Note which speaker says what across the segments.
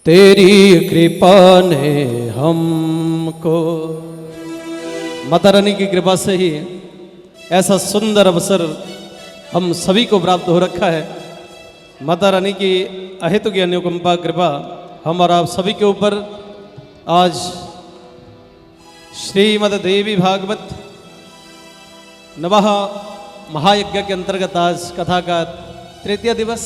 Speaker 1: तेरी कृपा ने हमको, माता रानी की कृपा से ही ऐसा सुंदर अवसर हम सभी को प्राप्त हो रखा है। माता रानी की अहेतु की अनुकंपा कृपा हम और आप सभी के ऊपर आज श्रीमद देवी भागवत नवः महायज्ञ के अंतर्गत आज कथा का तृतीय दिवस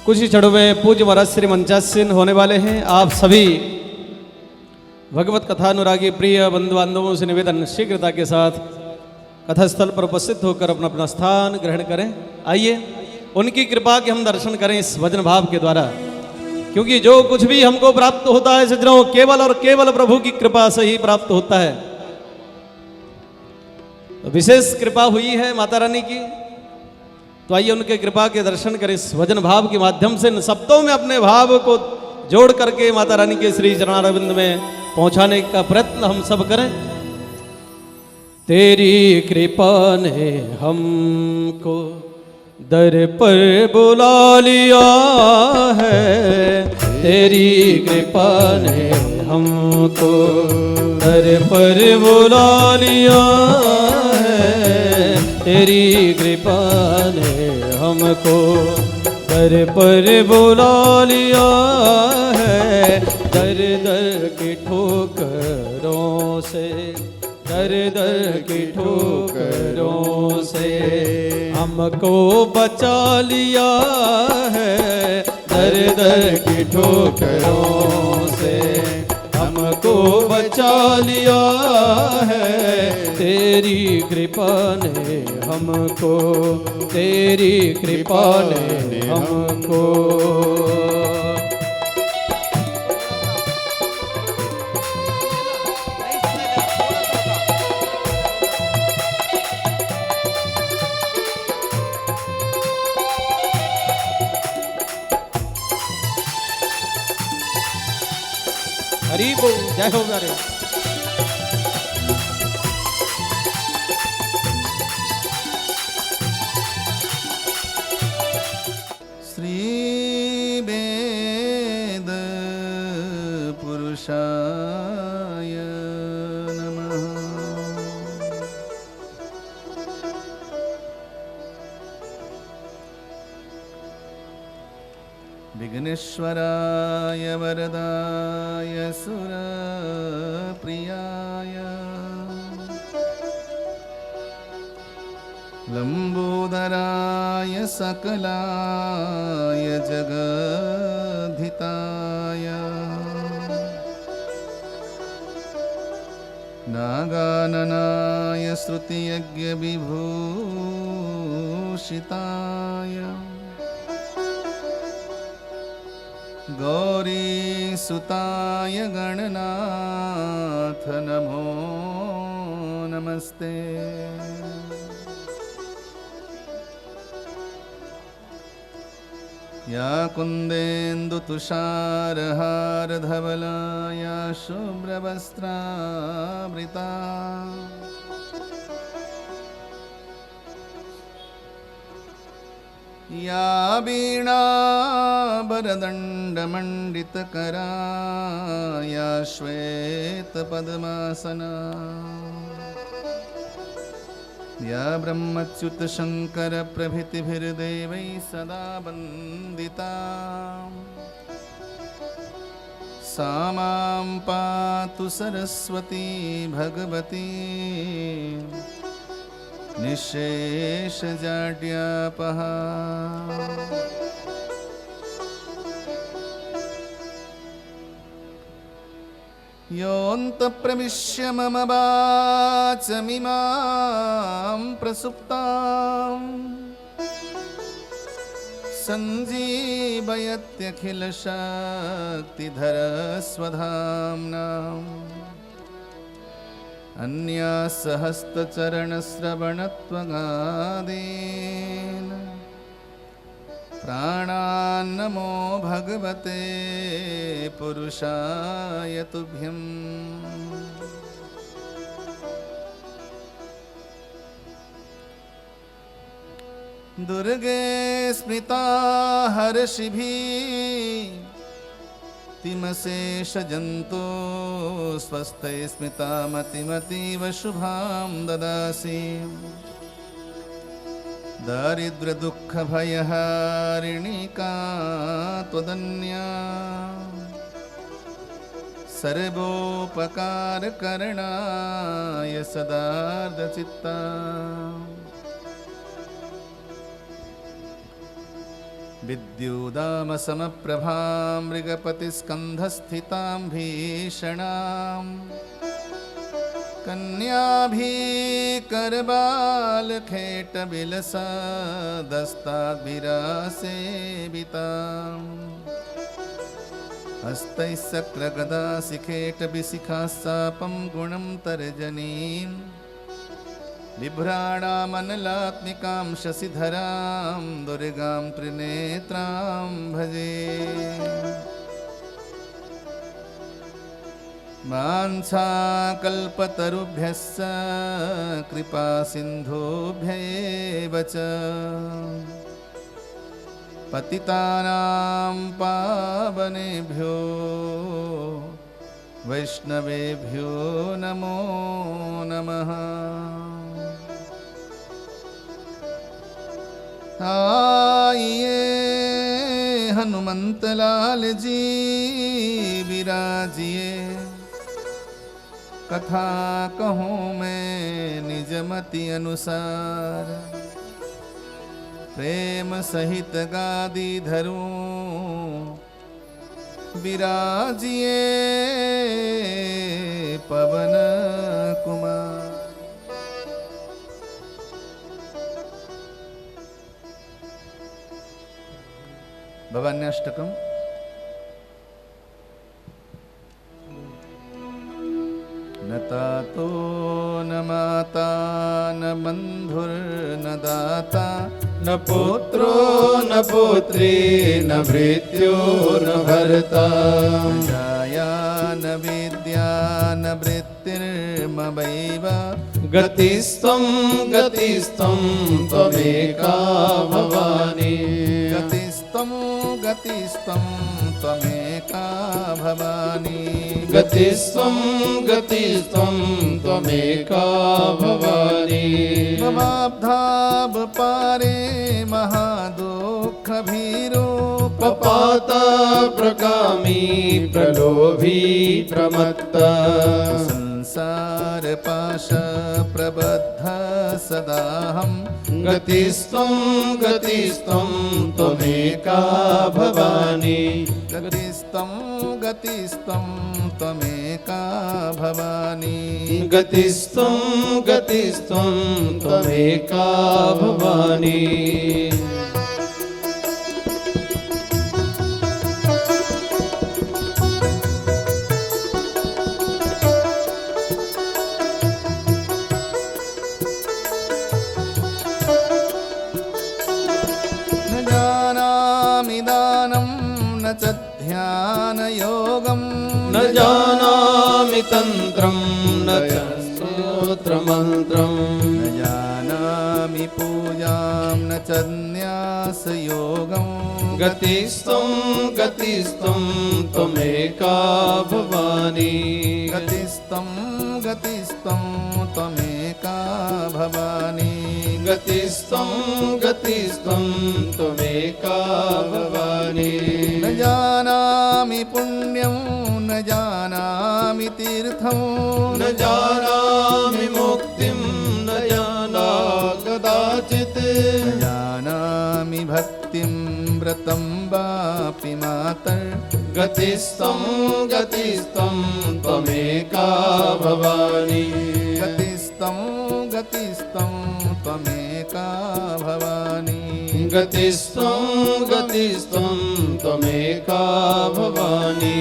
Speaker 1: कुछ ही क्षणों में पूज्य महाराज श्री मंचासीन होने वाले हैं। आप सभी भगवत कथानुरागी प्रिय बंधु बांधवों से निवेदन शीघ्रता के साथ कथा स्थल पर उपस्थित होकर अपना अपना स्थान ग्रहण करें। आइए उनकी कृपा के हम दर्शन करें इस भजन भाव के द्वारा, क्योंकि जो कुछ भी हमको प्राप्त होता है सज्जनों केवल और केवल प्रभु की कृपा से ही प्राप्त होता है। तो विशेष कृपा हुई है माता रानी की, तो आइए उनके कृपा के दर्शन करें इस भजन भाव के माध्यम से। इन शब्दों में अपने भाव को जोड़ करके माता रानी के श्री चरणारविंद में पहुंचाने का प्रयत्न हम सब करें। तेरी कृपा ने हमको दर पर बुला लिया है, तेरी कृपा ने हमको दर पर बुला लिया है, तेरी कृपा ने हमको दर पर बुला लिया है। दर दर की ठोकरों से, दर दर की ठोकरों से हमको बचा लिया है, दर दर की ठोकरों से हमको बचा लिया है। तेरी कृपा ने हमको, तेरी कृपा ने हमको। हरि बोल, जय हो रे।
Speaker 2: श्री वेद पुरुषाय नमः। विघ्नेश्वराय वरदाय सुरप्रियाय लंबोदराय सकलाय जगद्धिताय नागाननाय श्रुतियज्ञ विभूषिताय गौरीसुताय गणनाथ नमो नमस्ते। या कुन्देन्दुतुषारहारधवला या शुभ्रवस्त्रावृता या वीणावरदण्डमण्डितकरा या श्वेतपद्मासना या ब्रह्मच्युतशङ्करप्रभृतिभिर्देवैः सदा वन्दिता सा मां पातु सरस्वती भगवती निःशेषजाड्यापहा। योऽन्तःप्रविश्य मम वाचमिमां प्रसुप्तां सञ्जीवयत्यखिलशक्तिधरस्वधाम्नाम् अन्यासहस्रचरणश्रवणत्वगादीन् प्राणान्नमो भगवते पुरुषाय तुभ्यम्। दुर्गे स्मृता हर्षिभिः तिमशेषजन्तु स्वस्ते स्मितामतिमतीव शुभां ददासि दारिद्र्यदुःखभयहारिणी का त्वदन्या सर्वोपकारकरणाय सदार्धचित्ता विद्युदामसमप्रभां मृगपतिस्कन्धस्थितां भीषणां कन्याभीकरबालखेटबिलसदस्ताद्भिरासेविताम् हस्तैः शक्रगदाशिखेटबिशिखाः सापं गुणं तर्जनीं बिभ्राणामनलात्मिकां शशिधरां दुर्गां त्रिनेत्रां भजे मांसाकल्पतरुभ्यश्च कृपासिन्धुभ्यैव च पतितानां पावनेभ्यो वैष्णवेभ्यो नमो नमः आइए हनुमंत लाल जी विराजिए कथा कहूँ मैं निजमति अनुसार प्रेम सहित गादी धरूं विराजिए पवन कुमार। भवान्याष्टकम् न तातो न माता न बन्धुर्न दाता
Speaker 3: न पुत्रो न पुत्री न भृत्यो न भर्ता
Speaker 2: न जाया न विद्या न वृत्तिर्ममैव
Speaker 3: गतिस्त्वं गतिस्त्वं त्वमेका भवानी
Speaker 2: गतिस्त्वं गतिस्त्वं त्वमेका भवानी
Speaker 3: गतिस्त्वं गतिस्त्वं त्वमेका भवानी
Speaker 2: ममाब्धाब पारे महादुःखभीरो
Speaker 3: पपात प्रकामी प्रलोभी प्रमत्ता
Speaker 2: संसार पाश प्रबद्ध सदाहं
Speaker 3: गतिस्त्वं गतिस्त्वं त्वमेका भवानी
Speaker 2: गतिस्त्वं गतिस्त्वं त्वमेका भवानी
Speaker 3: गतिस्त्वं गतिस्त्वं त्वमेका भवानी
Speaker 2: च ध्यानयोगं
Speaker 3: न जानामि तन्त्रं न च स्तोत्रमन्त्रं
Speaker 2: न जानामि पूजां न च न्यासयोगं
Speaker 3: गतिस्त्वं गतिस्त्वं त्वमेका भवानी
Speaker 2: गतिस्त्वं गतिस्त्वं त्वमेका भवानी
Speaker 3: गतिस्त्वं गतिस्त्वं त्वमेका भवानी
Speaker 2: न जानामि पुण्यं न जानामि तीर्थं
Speaker 3: न जानामि मुक्तिं न जाना कदाचित्
Speaker 2: न जानामि भक्तिं व्रतं वापि मातर्
Speaker 3: गतिस्त्वं गतिस्त्वं त्वमेका भवानी
Speaker 2: गतिस्त्वं गतिस्त्वं त्वमेका भवानी
Speaker 3: गतिस्त्वं गतिस्त्वं त्वमेका भवानी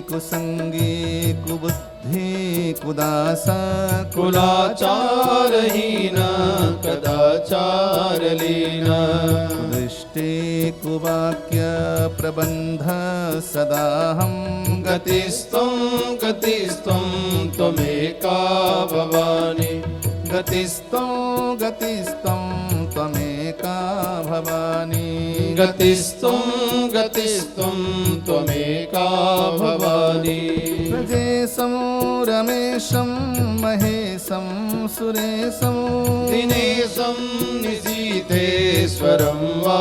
Speaker 2: कुसंगी कुबुद्धि कुदास
Speaker 3: कुलाचारहीन कदाचारलीन
Speaker 2: कुदृष्टि कुवाक्य प्रबन्ध सदाहं
Speaker 3: गतिस्त्वं गतिस्त्वं त्वमेका भवानि
Speaker 2: गतिस्त्वं गतिस्त्वं त्वमेका भवानि
Speaker 3: गतिस्त्वं गतिस्त्वं त्वमेका भवानि
Speaker 2: ब्रजेशं रमेशं महेशं सुरेशं
Speaker 3: दिनेशं निशीथेश्वरं वा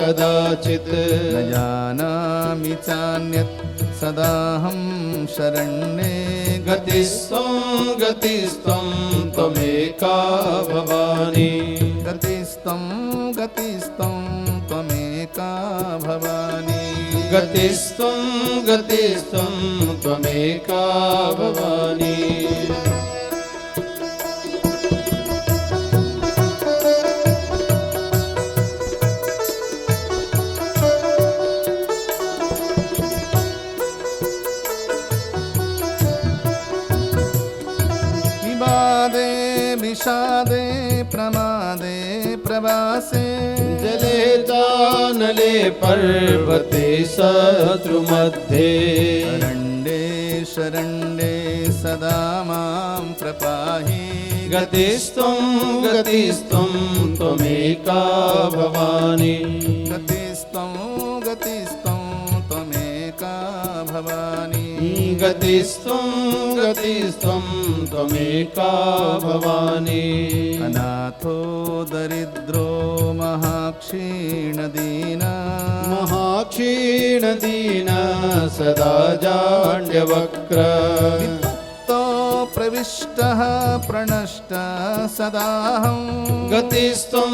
Speaker 3: कदाचित्
Speaker 2: न जानामि चान्यत् सदाहं शरण्ये
Speaker 3: गतिस्त्वं गतिस्त्वं त्वमेका भवानि
Speaker 2: गतिस्त्वं गतिस्त्वं त्वमेका भवानि
Speaker 3: गतिस्त्वं गतिस्त्वं त्वमेका भवानि
Speaker 2: विवादे विषादे प्रमादे प्रवासे
Speaker 3: जले चानले पर्वते शत्रुमध्ये
Speaker 2: शरण्ये शरण्ये सदा मां प्रपाहि
Speaker 3: गतिस्त्वं गतिस्त्वं त्वमेका भवानि
Speaker 2: गतिस्त्वं गतिस्त्वं त्वमेका भवानि
Speaker 3: गतिस्त्वं गतिस्त्वं त्वमेका भवानि
Speaker 2: अनाथो दरिद्रो महाक्षीणदीना
Speaker 3: महाक्षीणदीन सदा जाड्यवक्र
Speaker 2: वित्तो प्रविष्टः प्रणष्टः सदाहं
Speaker 3: गतिस्त्वं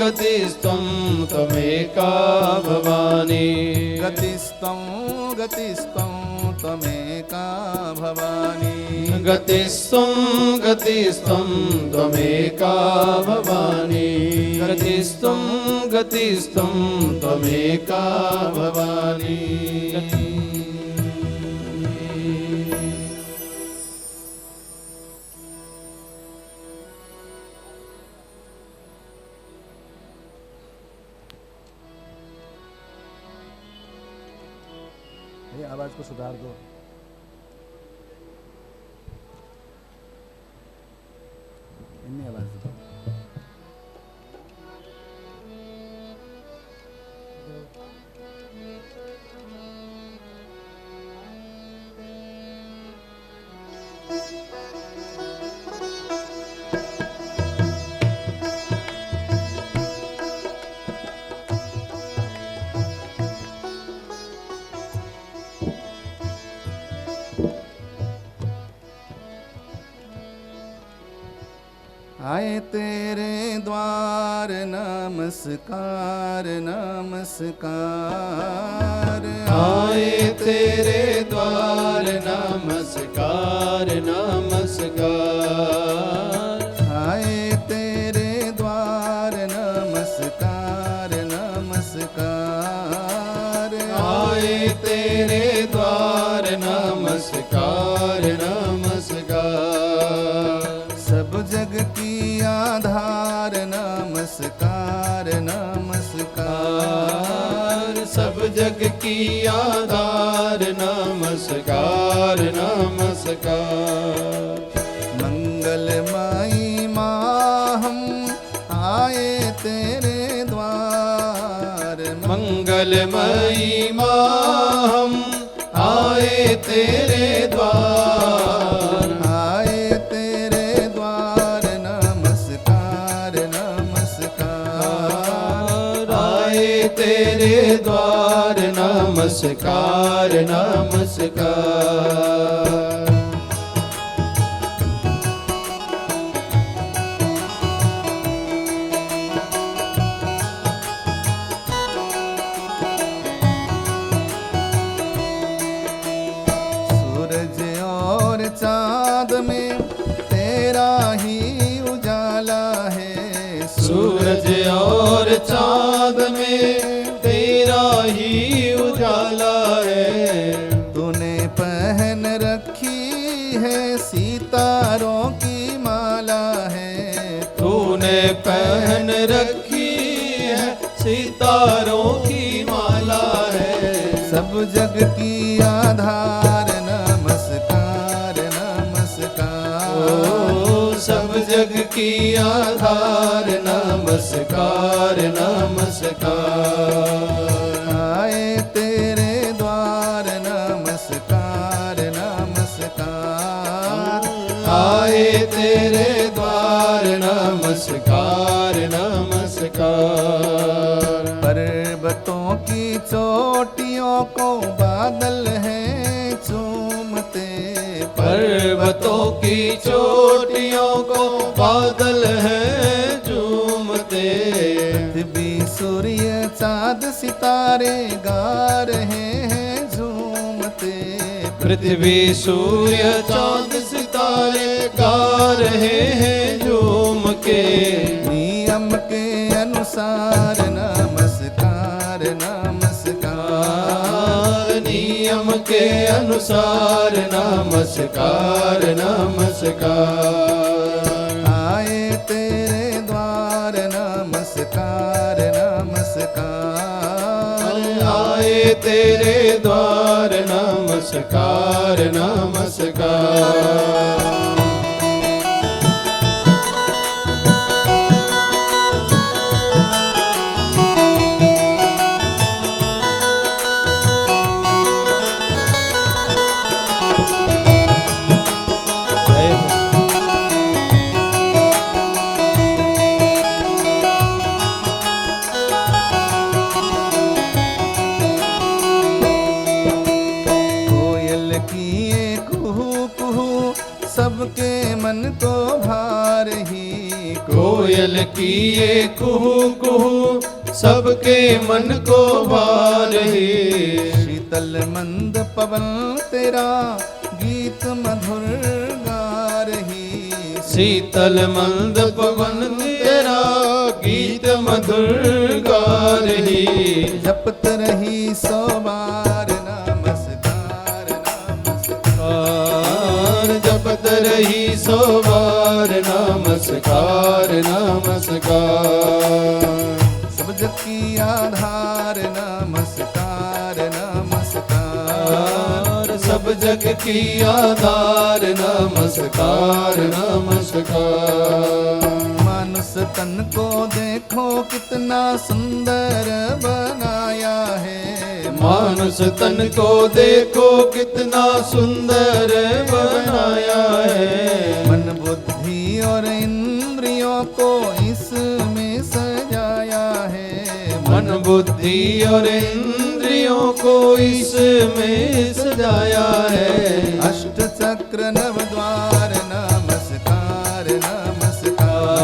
Speaker 3: गतिस्त्वं त्वमेका भवानि
Speaker 2: गतिस्त्वं गतिस्त्वं त्वमेका भवानि
Speaker 3: गतिस्त्वं गतिस्त्वं त्वमेका भवानि गतिस्त्वं गतिस्त्वं त्वमेका भवानि
Speaker 2: आवाज को सुधार दो इन्नी आवाज दो आए तेरे द्वार नमस्कार नमस्कार
Speaker 3: आए तेरे द्वार नमस्कार नमस्कार
Speaker 2: आए तेरे द्वार नमस्कार नमस्कार
Speaker 3: आए तेरे द्वार नमस्कार नमस्कार
Speaker 2: सब जग की आधार नमस्कार नमस्कार
Speaker 3: सब जग की आधार नमस्कार नमस्कार
Speaker 2: मंगलमयी माँ हम आए तेरे द्वार
Speaker 3: मंगलमयी माँ हम आए तेरे द्वार
Speaker 2: आए तेरे द्वार नमस्कार नमस्कार
Speaker 3: आए तेरे द्वार नमस्कार नमस्कार
Speaker 2: सूरज और चाँद में तेरा ही उजाला है
Speaker 3: सूरज और चाँद में तेरा ही उजाला है
Speaker 2: तूने पहन रखी है सितारों की माला है
Speaker 3: तूने पहन रखी है सितारों की
Speaker 2: जग की आधार नमस्कार नमस्कार।
Speaker 3: ओ सब जग की आधार नमस्कार नमस्कार।
Speaker 2: आए तेरे द्वार नमस्कार नमस्कार।
Speaker 3: आए तेरे द्वार नमस्कार नमस्कार।
Speaker 2: पर्वतों की चोटियों को बादल हैं चूमते।
Speaker 3: पर्वतों की चोटियों को बादल हैं झूमते।
Speaker 2: पृथ्वी सूर्य चाँद सितारे गा रहे हैं झूमते।
Speaker 3: पृथ्वी सूर्य चांद सितारे गा रहे हैं झूम के।
Speaker 2: नियम के अनुसार नमस्कार नमस्कार।
Speaker 3: नियम के अनुसार नमस्कार नमस्कार।
Speaker 2: आए तेरे द्वार नमस्कार नमस्कार।
Speaker 3: आए तेरे द्वार नमस्कार नमस्कार।
Speaker 2: सबके मन को भा रही।
Speaker 3: कोयल की ये कुहू कुहू सबके मन को भा रही।
Speaker 2: शीतल मंद पवन तेरा गीत मधुर गा रही।
Speaker 3: शीतल मंद पवन तेरा गीत मधुर गा रही।
Speaker 2: जपत रही सो बार नमस्कार नमस्कार।
Speaker 3: जपत रही सो बार नमस्कार नमस्कार।
Speaker 2: सब जग की आधार नमस्कार नमस्कार।
Speaker 3: सब जग की आधार नमस्कार नमस्कार।
Speaker 2: मानुष तन को देखो कितना सुंदर बनाया है।
Speaker 3: मानुष तन को देखो कितना सुंदर बनाया है।
Speaker 2: मन बुद्धि और इंद्रियों को इसमें सजाया है।
Speaker 3: मन बुद्धि और इंद्रियों को इसमें सजाया है।
Speaker 2: अष्ट चक्र नव द्वार नमस्कार नमस्कार।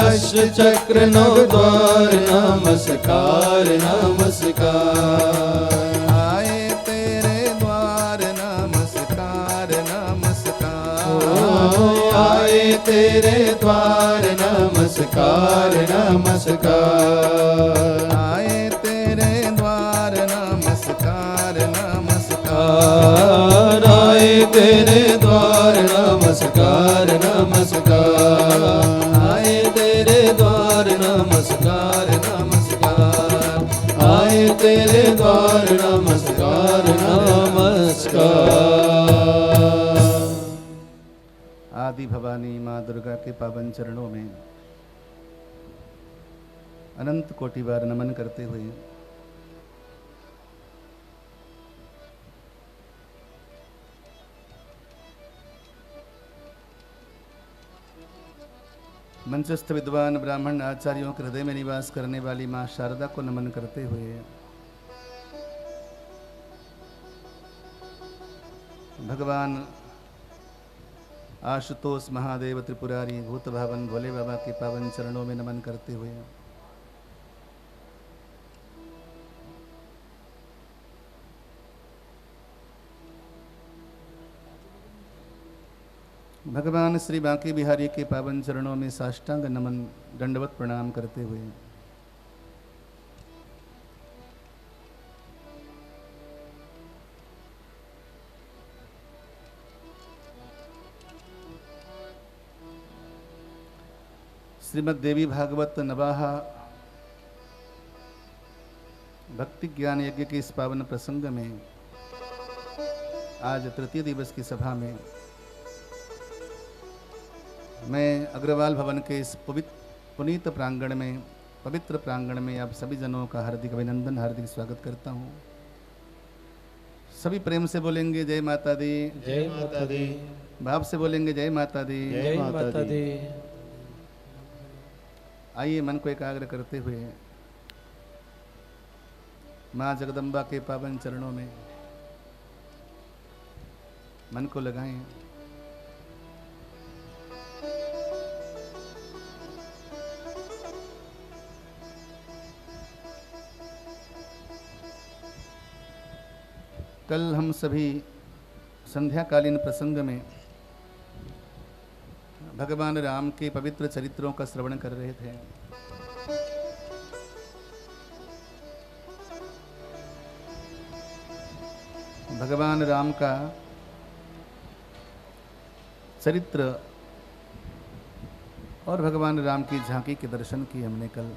Speaker 3: अष्ट चक्र नव द्वार नमस्कार नमस्कार।
Speaker 2: आए तेरे द्वार नमस्कार नमस्कार।
Speaker 3: आए तेरे द्वार नमस्कार नमस्कार।
Speaker 2: आए तेरे द्वार नमस्कार नमस्कार।
Speaker 3: आए तेरे द्वार नमस्कार नमस्कार। आए तेरे द्वार नमस्कार नमस्कार। आए तेरे द्वार नमस्कार नमस्कार।
Speaker 2: आदि भवानी माँ दुर्गा के पावन चरणों में अनंत कोटि बार नमन करते हुए मंचस्थ विद्वान ब्राह्मण आचार्यों के हृदय में निवास करने वाली माँ शारदा को नमन करते हुए भगवान आशुतोष महादेव त्रिपुरारी भूत भावन भोले बाबा के पावन चरणों में नमन करते हुए भगवान श्री बांके बिहारी के पावन चरणों में साष्टांग नमन दंडवत प्रणाम करते हुए श्रीमद् देवी भागवत नवाहा भक्ति ज्ञान यज्ञ के इस पावन प्रसंग में आज तृतीय दिवस की सभा में मैं अग्रवाल भवन के इस पुनीत प्रांगण में, पवित्र प्रांगण में आप सभी जनों का हार्दिक अभिनंदन, हार्दिक स्वागत करता हूँ। सभी प्रेम से बोलेंगे जय माता दी,
Speaker 3: जय माता दी,
Speaker 2: भाव से बोलेंगे जय माता दी।
Speaker 3: जय माता दी।
Speaker 2: आइए मन को एकाग्र करते हुए माँ जगदम्बा के पावन चरणों में मन को लगाएं। कल हम सभी संध्याकालीन प्रसंग में भगवान राम के पवित्र चरित्रों का श्रवण कर रहे थे। भगवान राम का चरित्र और भगवान राम की झांकी के दर्शन किए हमने कल।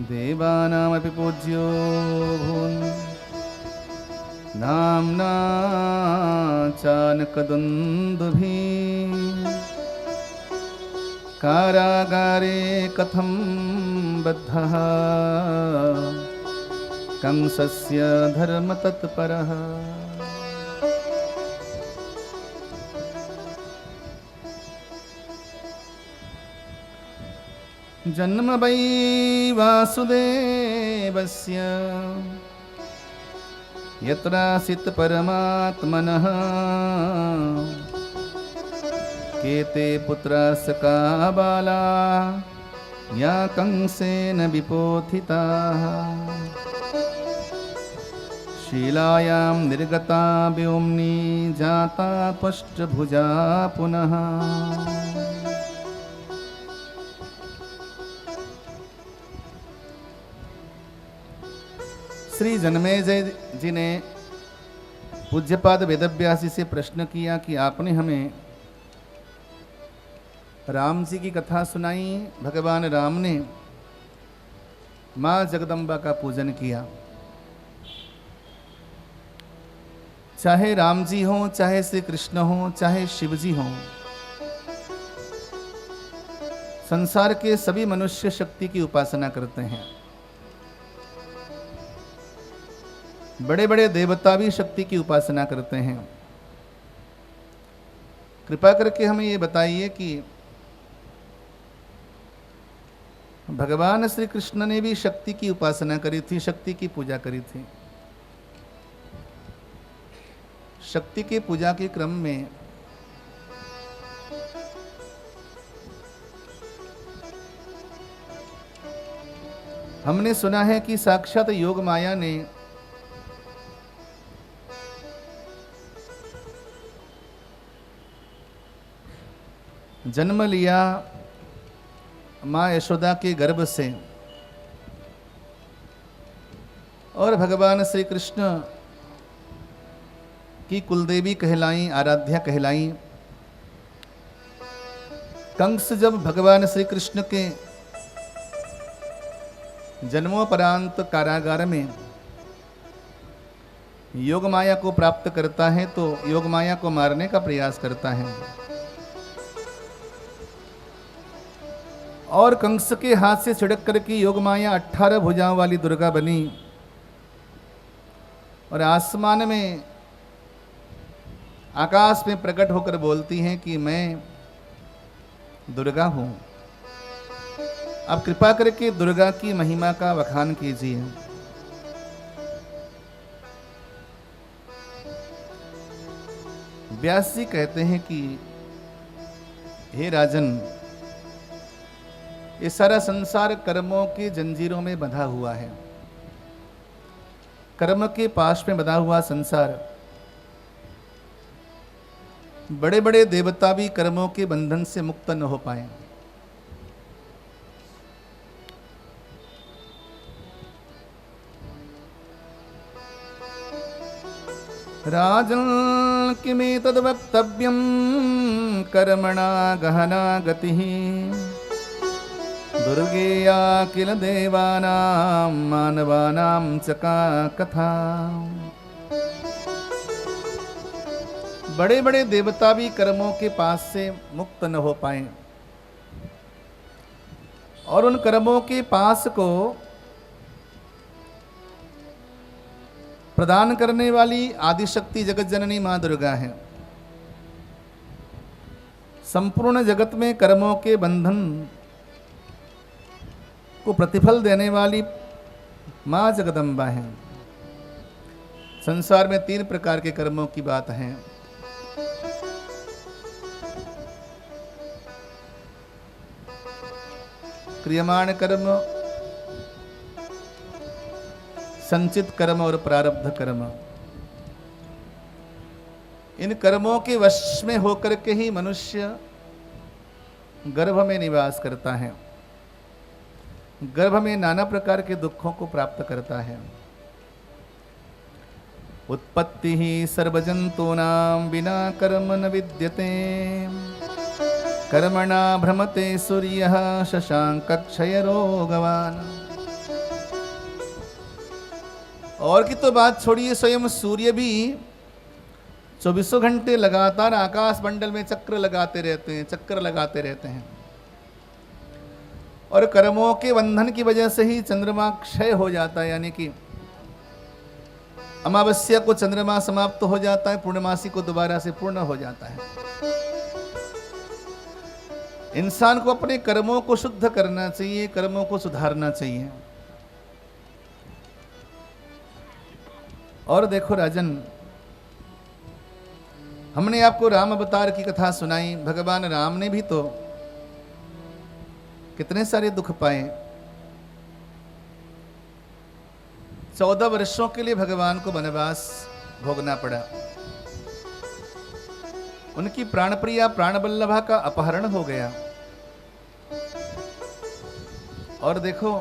Speaker 2: देवानामपि पूज्यो भून् नाम्ना चानकदुन्दुभिः कारागारे कथं बद्धः कंसस्य धर्मतत्परः। जन्म वै वासुदेवस्य यत्रासित परमात्मनः केते पुत्रास का बाला या कंसेन विपोथिताः। शीलायां निर्गता व्योम्नि जाता त्वष्टभुजा पुनः। श्री जन्मेजय जी ने पूज्यपाद वेदव्यासी से प्रश्न किया कि आपने हमें राम जी की कथा सुनाई। भगवान राम ने माँ जगदम्बा का पूजन किया। चाहे राम जी हों, चाहे श्री कृष्ण हों, चाहे शिव जी हों, संसार के सभी मनुष्य शक्ति की उपासना करते हैं। बड़े बड़े देवता भी शक्ति की उपासना करते हैं। कृपा करके हमें ये बताइए कि भगवान श्री कृष्ण ने भी शक्ति की उपासना करी थी, शक्ति की पूजा करी थी। शक्ति की पूजा के क्रम में हमने सुना है कि साक्षात योग माया ने जन्म लिया माँ यशोदा के गर्भ से और भगवान श्री कृष्ण की कुलदेवी कहलाई, आराध्या कहलाई। कंस जब भगवान श्री कृष्ण के जन्मोपरांत कारागार में योग माया को प्राप्त करता है तो योग माया को मारने का प्रयास करता है और कंस के हाथ से छिड़क करके योग माया 18 भुजाओं वाली दुर्गा बनी और आसमान में, आकाश में प्रकट होकर बोलती हैं कि मैं दुर्गा हूं। अब कृपा करके दुर्गा की महिमा का बखान कीजिए। व्यास जी कहते हैं कि हे राजन, ये सारा संसार कर्मों की जंजीरों में बंधा हुआ है। कर्म के पाश में बंधा हुआ संसार। बड़े बड़े देवता भी कर्मों के बंधन से मुक्त न हो पाए। राजन् किमेतद् वक्तव्यं कर्मणा गहना गतिः दुर्गेया किल देवानां मानवानां च का कथा। बड़े बड़े देवता भी कर्मों के पास से मुक्त न हो पाए और उन कर्मों के पास को प्रदान करने वाली आदिशक्ति जगत जननी मां दुर्गा है। संपूर्ण जगत में कर्मों के बंधन को प्रतिफल देने वाली मां जगदम्बा है। संसार में 3 प्रकार के कर्मों की बात है। क्रियमाण कर्म, संचित कर्म और प्रारब्ध कर्म। इन कर्मों के वश में होकर के ही मनुष्य गर्भ में निवास करता है, गर्भ में नाना प्रकार के दुखों को प्राप्त करता है। उत्पत्ति ही सर्वजंतूनां बिना कर्म न विद्यते, कर्मणा भ्रमते सूर्यः शशांक क्षय रोगवान। और की तो बात छोड़िए, स्वयं सूर्य भी 24 घंटे लगातार आकाश मंडल में चक्कर लगाते रहते हैं और कर्मों के बंधन की वजह से ही चंद्रमा क्षय हो जाता है, यानी कि अमावस्या को चंद्रमा समाप्त हो जाता है, पूर्णमासी को दोबारा से पूर्ण हो जाता है। इंसान को अपने कर्मों को शुद्ध करना चाहिए, कर्मों को सुधारना चाहिए। और देखो राजन, हमने आपको राम अवतार की कथा सुनाई। भगवान राम ने भी तो कितने सारे दुख पाए। 14 वर्षों के लिए भगवान को वनवास भोगना पड़ा। उनकी प्राणप्रिया प्राणवल्लभा का अपहरण हो गया। और देखो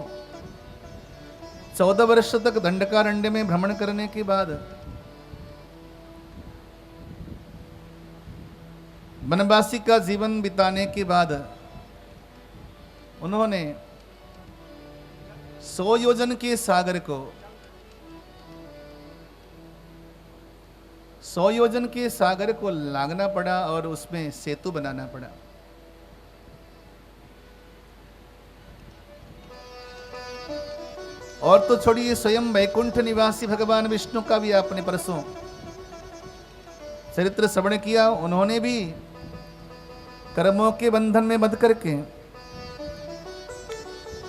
Speaker 2: 14 वर्ष तक दंडकारण्य में भ्रमण करने के बाद वनवासी का जीवन बिताने के बाद उन्होंने 100 योजन के सागर को 100 योजन के सागर को लांघना पड़ा और उसमें सेतु बनाना पड़ा। और तो छोड़िए, स्वयं वैकुंठ निवासी भगवान विष्णु का भी आपने परसों चरित्र श्रवण किया। उन्होंने भी कर्मों के बंधन में बंध करके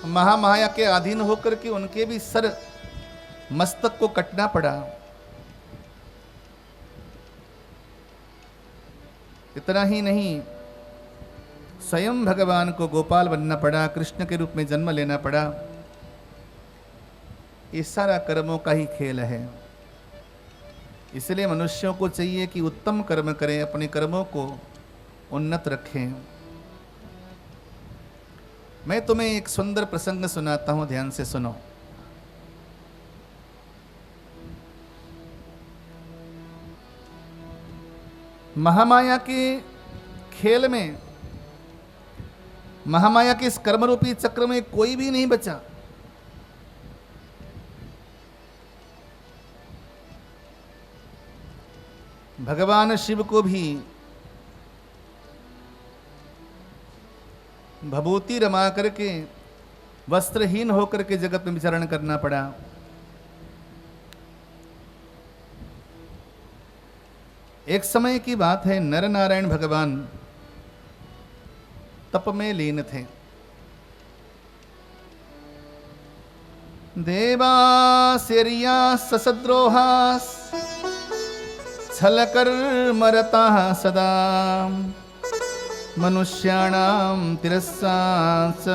Speaker 2: महामाया के अधीन होकर के उनके भी सर मस्तक को कटना पड़ा। इतना ही नहीं, स्वयं भगवान को गोपाल बनना पड़ा, कृष्ण के रूप में जन्म लेना पड़ा। ये सारा कर्मों का ही खेल है। इसलिए मनुष्यों को चाहिए कि उत्तम कर्म करें, अपने कर्मों को उन्नत रखें। मैं तुम्हें एक सुंदर प्रसंग सुनाता हूं, ध्यान से सुनो। महामाया के खेल में, महामाया के इस कर्मरूपी चक्र में कोई भी नहीं बचा। भगवान शिव को भी भभूति रमा करके वस्त्रहीन होकर के जगत में विचरण करना पड़ा। एक समय की बात है, नर नारायण भगवान तप में लीन थे। देवासिर्या ससद्रोहास छलकर्मरता सदा मनुष्याणां तिरस्सास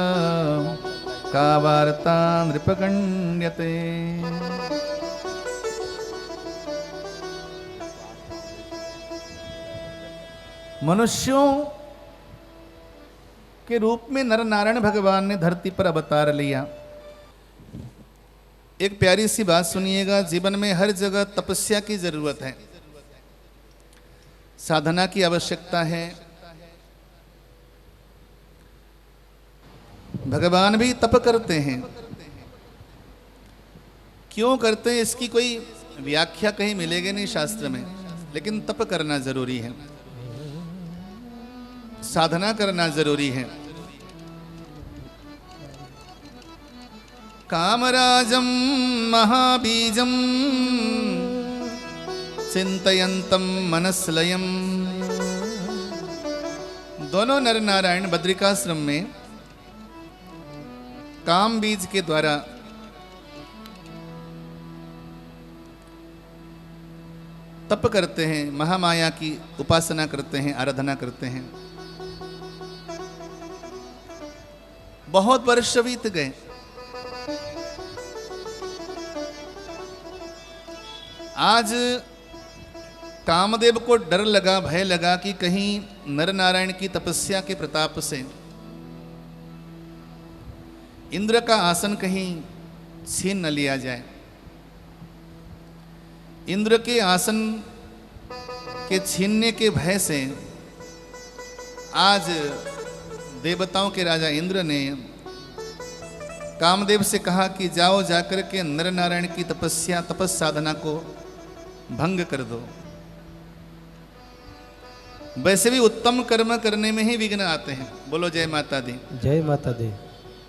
Speaker 2: का वार्ता नृपगण्यते। मनुष्यों के रूप में नर नारायण भगवान ने धरती पर अवतार लिया। एक प्यारी सी बात सुनिएगा, जीवन में हर जगह तपस्या की जरूरत है, साधना की आवश्यकता है। भगवान भी तप करते हैं। क्यों करते हैं इसकी कोई व्याख्या कहीं मिलेगी नहीं शास्त्र में, लेकिन तप करना जरूरी है, साधना करना जरूरी है। कामराजं महाबीजं चिंतयन्तं मनस्लयं। दोनों नर नारायण बद्रिकाश्रम में काम बीज के द्वारा तप करते हैं, महामाया की उपासना करते हैं, आराधना करते हैं। बहुत वर्ष बीत गए। आज कामदेव को डर लगा, भय लगा कि कहीं नर नारायण की तपस्या के प्रताप से इंद्र का आसन कहीं छीन न लिया जाए। इंद्र के आसन के छीनने के भय से आज देवताओं के राजा इंद्र ने कामदेव से कहा कि जाओ जाकर के नर नारायण की तपस्या, तपस साधना को भंग कर दो। वैसे भी उत्तम कर्म करने में ही विघ्न आते हैं। बोलो जय माता दी।
Speaker 1: जय माता दी।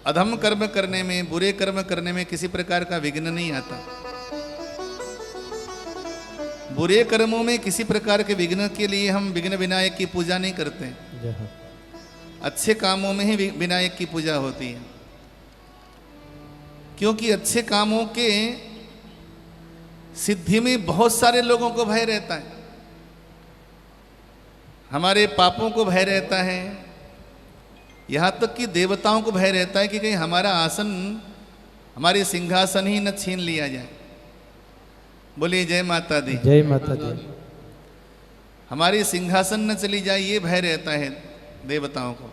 Speaker 2: अधम कर्म करने में, बुरे कर्म करने में किसी प्रकार का विघ्न नहीं आता। बुरे कर्मों में किसी प्रकार के विघ्न के लिए हम विघ्न विनायक की पूजा नहीं करते। अच्छे कामों में ही विनायक की पूजा होती है, क्योंकि अच्छे कामों के सिद्धि में बहुत सारे लोगों को भय रहता है। हमारे पापों को भय रहता है, यहाँ तक कि देवताओं को भय रहता है कि कहीं हमारा आसन, हमारी सिंहासन ही न छीन लिया जाए। बोलिए जय माता दी।
Speaker 1: जय माता दी।
Speaker 2: हमारी सिंहासन न चली जाए, ये भय रहता है देवताओं को।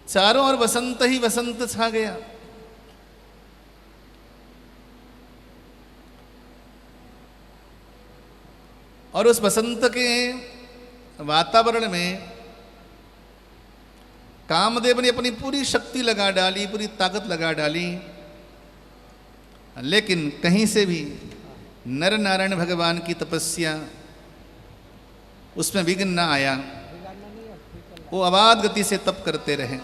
Speaker 2: चारों ओर वसंत ही वसंत छा गया। और उस वसंत के वातावरण में कामदेव ने अपनी पूरी शक्ति लगा डाली, पूरी ताकत लगा डाली, लेकिन कहीं से भी नर नारायण भगवान की तपस्या उसमें विघ्न न आया। वो अबाध गति से तप करते रहे।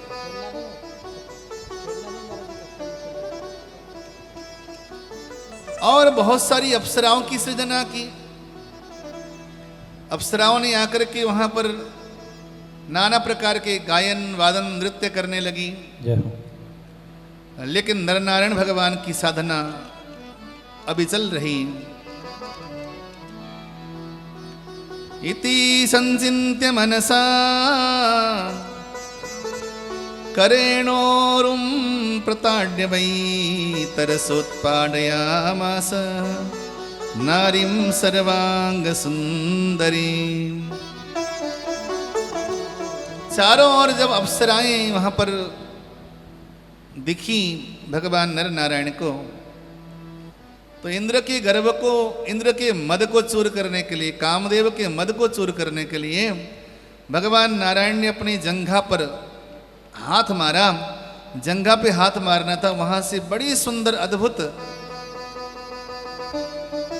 Speaker 2: और बहुत सारी अप्सराओं की सृजना की। अप्सराओं ने आकर के वहां पर नाना प्रकार के गायन वादन नृत्य करने लगी, लेकिन नरनारायण भगवान की साधना अभी चल रही। इति संचिन्त्य मनसा करेणोरुं प्रताड्य वै तरसोत्पादयामास नारीं सर्वांग सुंदरी। चारों ओर जब अप्सराएं वहां पर दिखी भगवान नर नारायण को, तो इंद्र के गर्व को, इंद्र के मद को चूर करने के लिए, कामदेव के मद को चूर करने के लिए भगवान नारायण ने अपनी जंघा पर हाथ मारा। जंघा पे हाथ मारना था, वहां से बड़ी सुंदर अद्भुत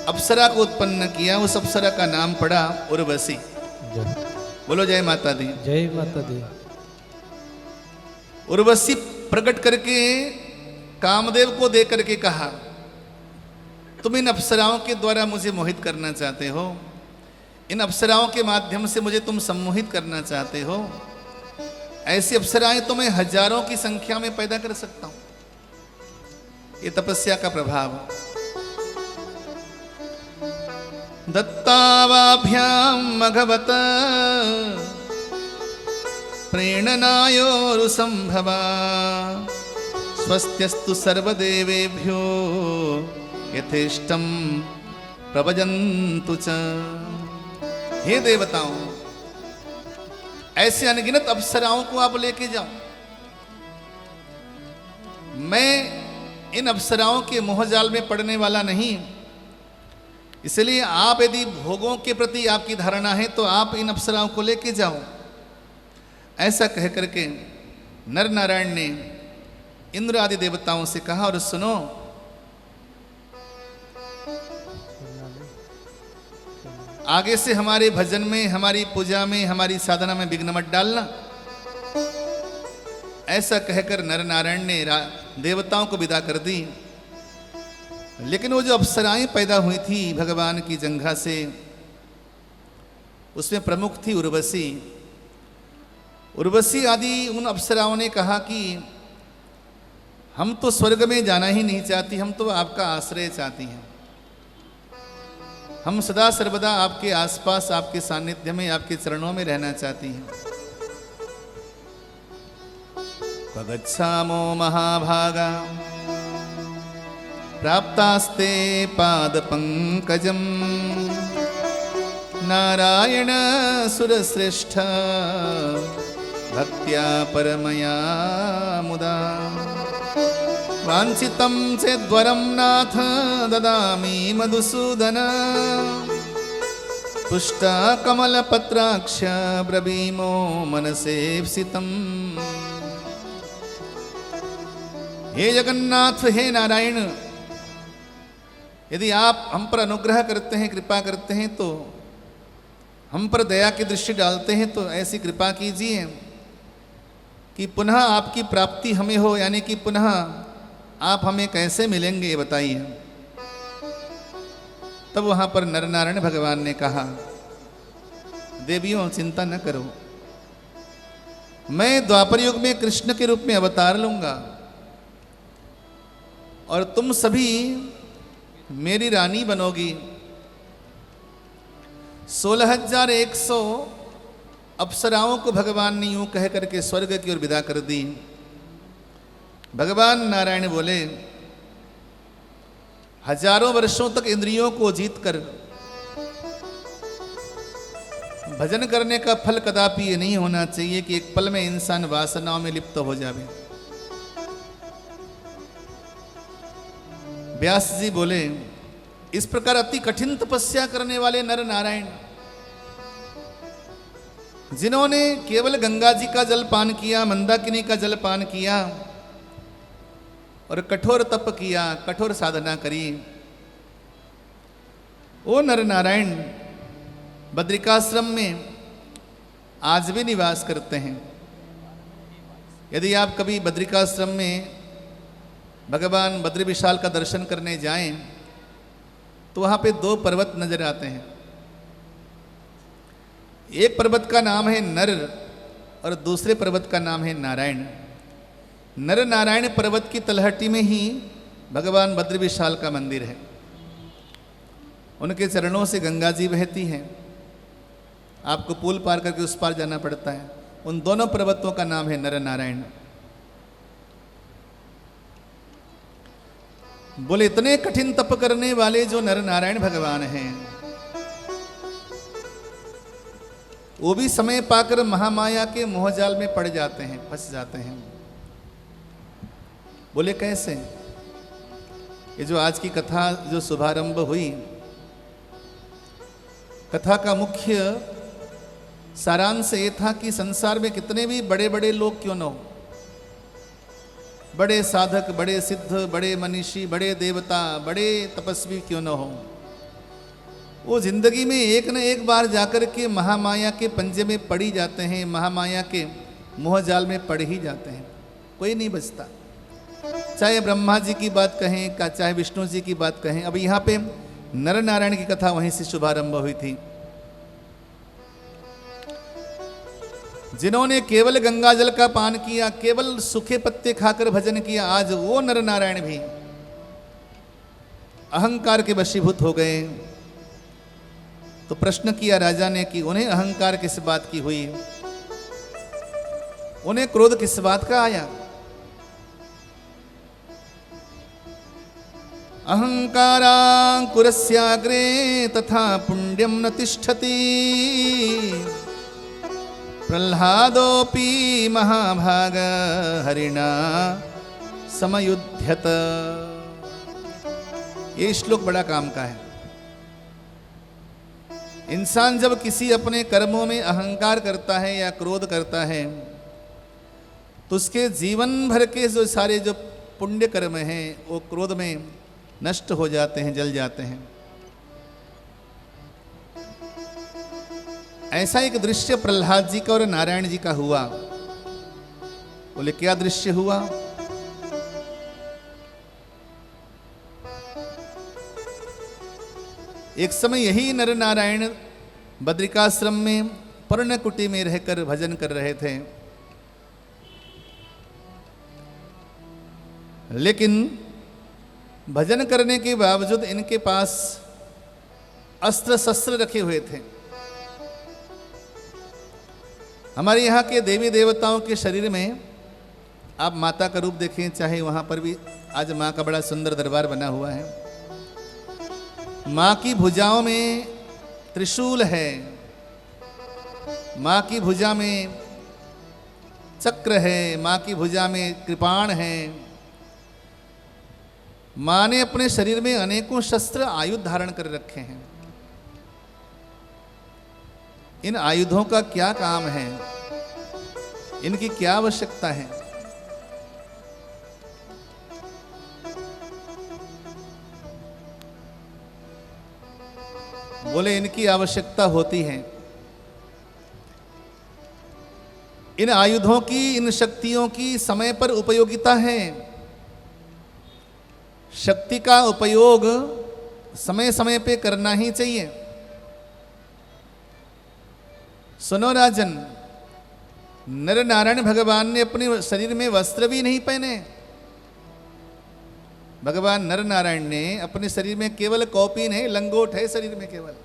Speaker 2: अप्सरा को उत्पन्न किया। उस अप्सरा का नाम पड़ा उर्वशी। बोलो जय माता दी।
Speaker 1: जय माता दी।
Speaker 2: उर्वशी प्रकट करके कामदेव को दे करके कहा, तुम इन अप्सराओं के द्वारा मुझे मोहित करना चाहते हो, इन अप्सराओं के माध्यम से मुझे तुम सम्मोहित करना चाहते हो। ऐसी अप्सराएं तो मैं हजारों की संख्या में पैदा कर सकता हूं। ये तपस्या का प्रभाव। दत्तावाभ्यां मघवत प्रेरणनायोरुसंभवा स्वस्त्यस्तु सर्वदेवेभ्यो यथेष्टं प्रभजन्तु च। हे देवताओं, ऐसे अनगिनत अप्सराओं को आप लेके जाओ। मैं इन अप्सराओं के मोहजाल में पड़ने वाला नहीं, इसलिए आप यदि भोगों के प्रति आपकी धारणा है तो आप इन अप्सराओं को लेके जाओ। ऐसा कह करके नर नारायण ने इंद्र आदि देवताओं से कहा, और सुनो, आगे से हमारे भजन में, हमारी पूजा में, हमारी साधना में विघ्न मत डालना। ऐसा कहकर नर नारायण ने देवताओं को विदा कर दी। लेकिन वो जो अप्सराएं पैदा हुई थी भगवान की जंघा से, उसमें प्रमुख थी उर्वशी। उर्वशी आदि उन अप्सराओं ने कहा कि हम तो स्वर्ग में जाना ही नहीं चाहती, हम तो आपका आश्रय चाहती हैं। हम सदा सर्वदा आपके आसपास, आपके सानिध्य में, आपके चरणों में रहना चाहती हैं। पगच्छामो महाभागा प्राप्तास्ते पाद पंकजम नारायण सुरश्रेष्ठ भक्त्या परमया मुदा वांछितं चेद्वरं नाथ ददामि मधुसूदन पुष्टा कमलपत्राक्ष ब्रवीमो मनसेप्सितम्। हे जगन्नाथ, हे नारायण, यदि आप हम पर अनुग्रह करते हैं, कृपा करते हैं, तो हम पर दया की दृष्टि डालते हैं, तो ऐसी कृपा कीजिए कि पुनः आपकी प्राप्ति हमें हो, यानी कि पुनः आप हमें कैसे मिलेंगे ये बताइए। तब वहां पर नर नारायण भगवान ने कहा, देवियों चिंता न करो, मैं द्वापर युग में कृष्ण के रूप में अवतार लूंगा और तुम सभी मेरी रानी बनोगी। 16,100 अप्सराओं को भगवान ने यूं कह करके स्वर्ग की ओर विदा कर दी। भगवान नारायण बोले, हजारों वर्षों तक इंद्रियों को जीतकर भजन करने का फल कदापि ये नहीं होना चाहिए कि एक पल में इंसान वासनाओं में लिप्त हो जाए। व्यास जी बोले, इस प्रकार अति कठिन तपस्या करने वाले नर नारायण, जिन्होंने केवल गंगा जी का जल पान किया, मंदाकिनी का जल पान किया और कठोर तप किया, कठोर साधना करी, वो नर नारायण बद्रिकाश्रम में आज भी निवास करते हैं। यदि आप कभी बद्रिकाश्रम में भगवान बद्री विशाल का दर्शन करने जाएं तो वहाँ पे 2 पर्वत नजर आते हैं। एक पर्वत का नाम है नर और दूसरे पर्वत का नाम है नारायण। नर नारायण पर्वत की तलहटी में ही भगवान बद्री विशाल का मंदिर है। उनके चरणों से गंगा जी बहती हैं, आपको पुल पार करके उस पार जाना पड़ता है। उन दोनों पर्वतों का नाम है नर नारायण। बोले, इतने कठिन तप करने वाले जो नर नारायण भगवान हैं, वो भी समय पाकर महामाया के मोहजाल में पड़ जाते हैं, फंस जाते हैं। बोले कैसे? ये जो आज की कथा जो शुभारंभ हुई, कथा का मुख्य सारांश ये था कि संसार में कितने भी बड़े बड़े लोग क्यों न हो, बड़े साधक, बड़े सिद्ध, बड़े मनीषी, बड़े देवता, बड़े तपस्वी क्यों न हो, वो जिंदगी में एक न एक बार जाकर के महामाया के पंजे में पड़ ही जाते हैं, महामाया के मोहजाल में पड़ ही जाते हैं। कोई नहीं बचता। चाहे ब्रह्मा जी की बात कहें, चाहे विष्णु जी की बात कहें। अब यहाँ पे नर नारायण की कथा वहीं से शुभारंभ हुई थी। जिन्होंने केवल गंगा जल का पान किया, केवल सूखे पत्ते खाकर भजन किया, आज वो नर नारायण भी अहंकार के वशीभूत हो गए। तो प्रश्न किया राजा ने कि उन्हें अहंकार किस बात की हुई, उन्हें क्रोध किस बात का आया? अहंकारांकुरस्याग्रे तथा पुण्यम न तिष्ठति प्रह्लादोपि महाभाग हरिणा समयुध्यत। ये श्लोक बड़ा काम का है। इंसान जब किसी अपने कर्मों में अहंकार करता है या क्रोध करता है तो उसके जीवन भर के जो सारे जो पुण्य कर्म हैं वो क्रोध में नष्ट हो जाते हैं, जल जाते हैं। ऐसा एक दृश्य प्रहलाद जी का और नारायण जी का हुआ। बोले क्या दृश्य हुआ? एक समय यही नर नारायण बद्रिकाश्रम में पर्णकुटी में रहकर भजन कर रहे थे, लेकिन भजन करने के बावजूद इनके पास अस्त्र शस्त्र रखे हुए थे। हमारे यहाँ के देवी देवताओं के शरीर में आप माता का रूप देखें, चाहे वहाँ पर भी आज माँ का बड़ा सुंदर दरबार बना हुआ है। माँ की भुजाओं में त्रिशूल है, माँ की भुजा में चक्र है, माँ की भुजा में कृपाण है। माँ ने अपने शरीर में अनेकों शस्त्र आयुध धारण कर रखे हैं। इन आयुधों का क्या काम है? इनकी क्या आवश्यकता है? बोले इनकी आवश्यकता होती है। इन आयुधों की, इन शक्तियों की समय पर उपयोगिता है। शक्ति का उपयोग समय समय पे करना ही चाहिए। सुनो राजन, नर नारायण भगवान ने अपने शरीर में वस्त्र भी नहीं पहने। भगवान नर नारायण ने अपने शरीर में केवल कौपीन है, लंगोट है शरीर में केवल,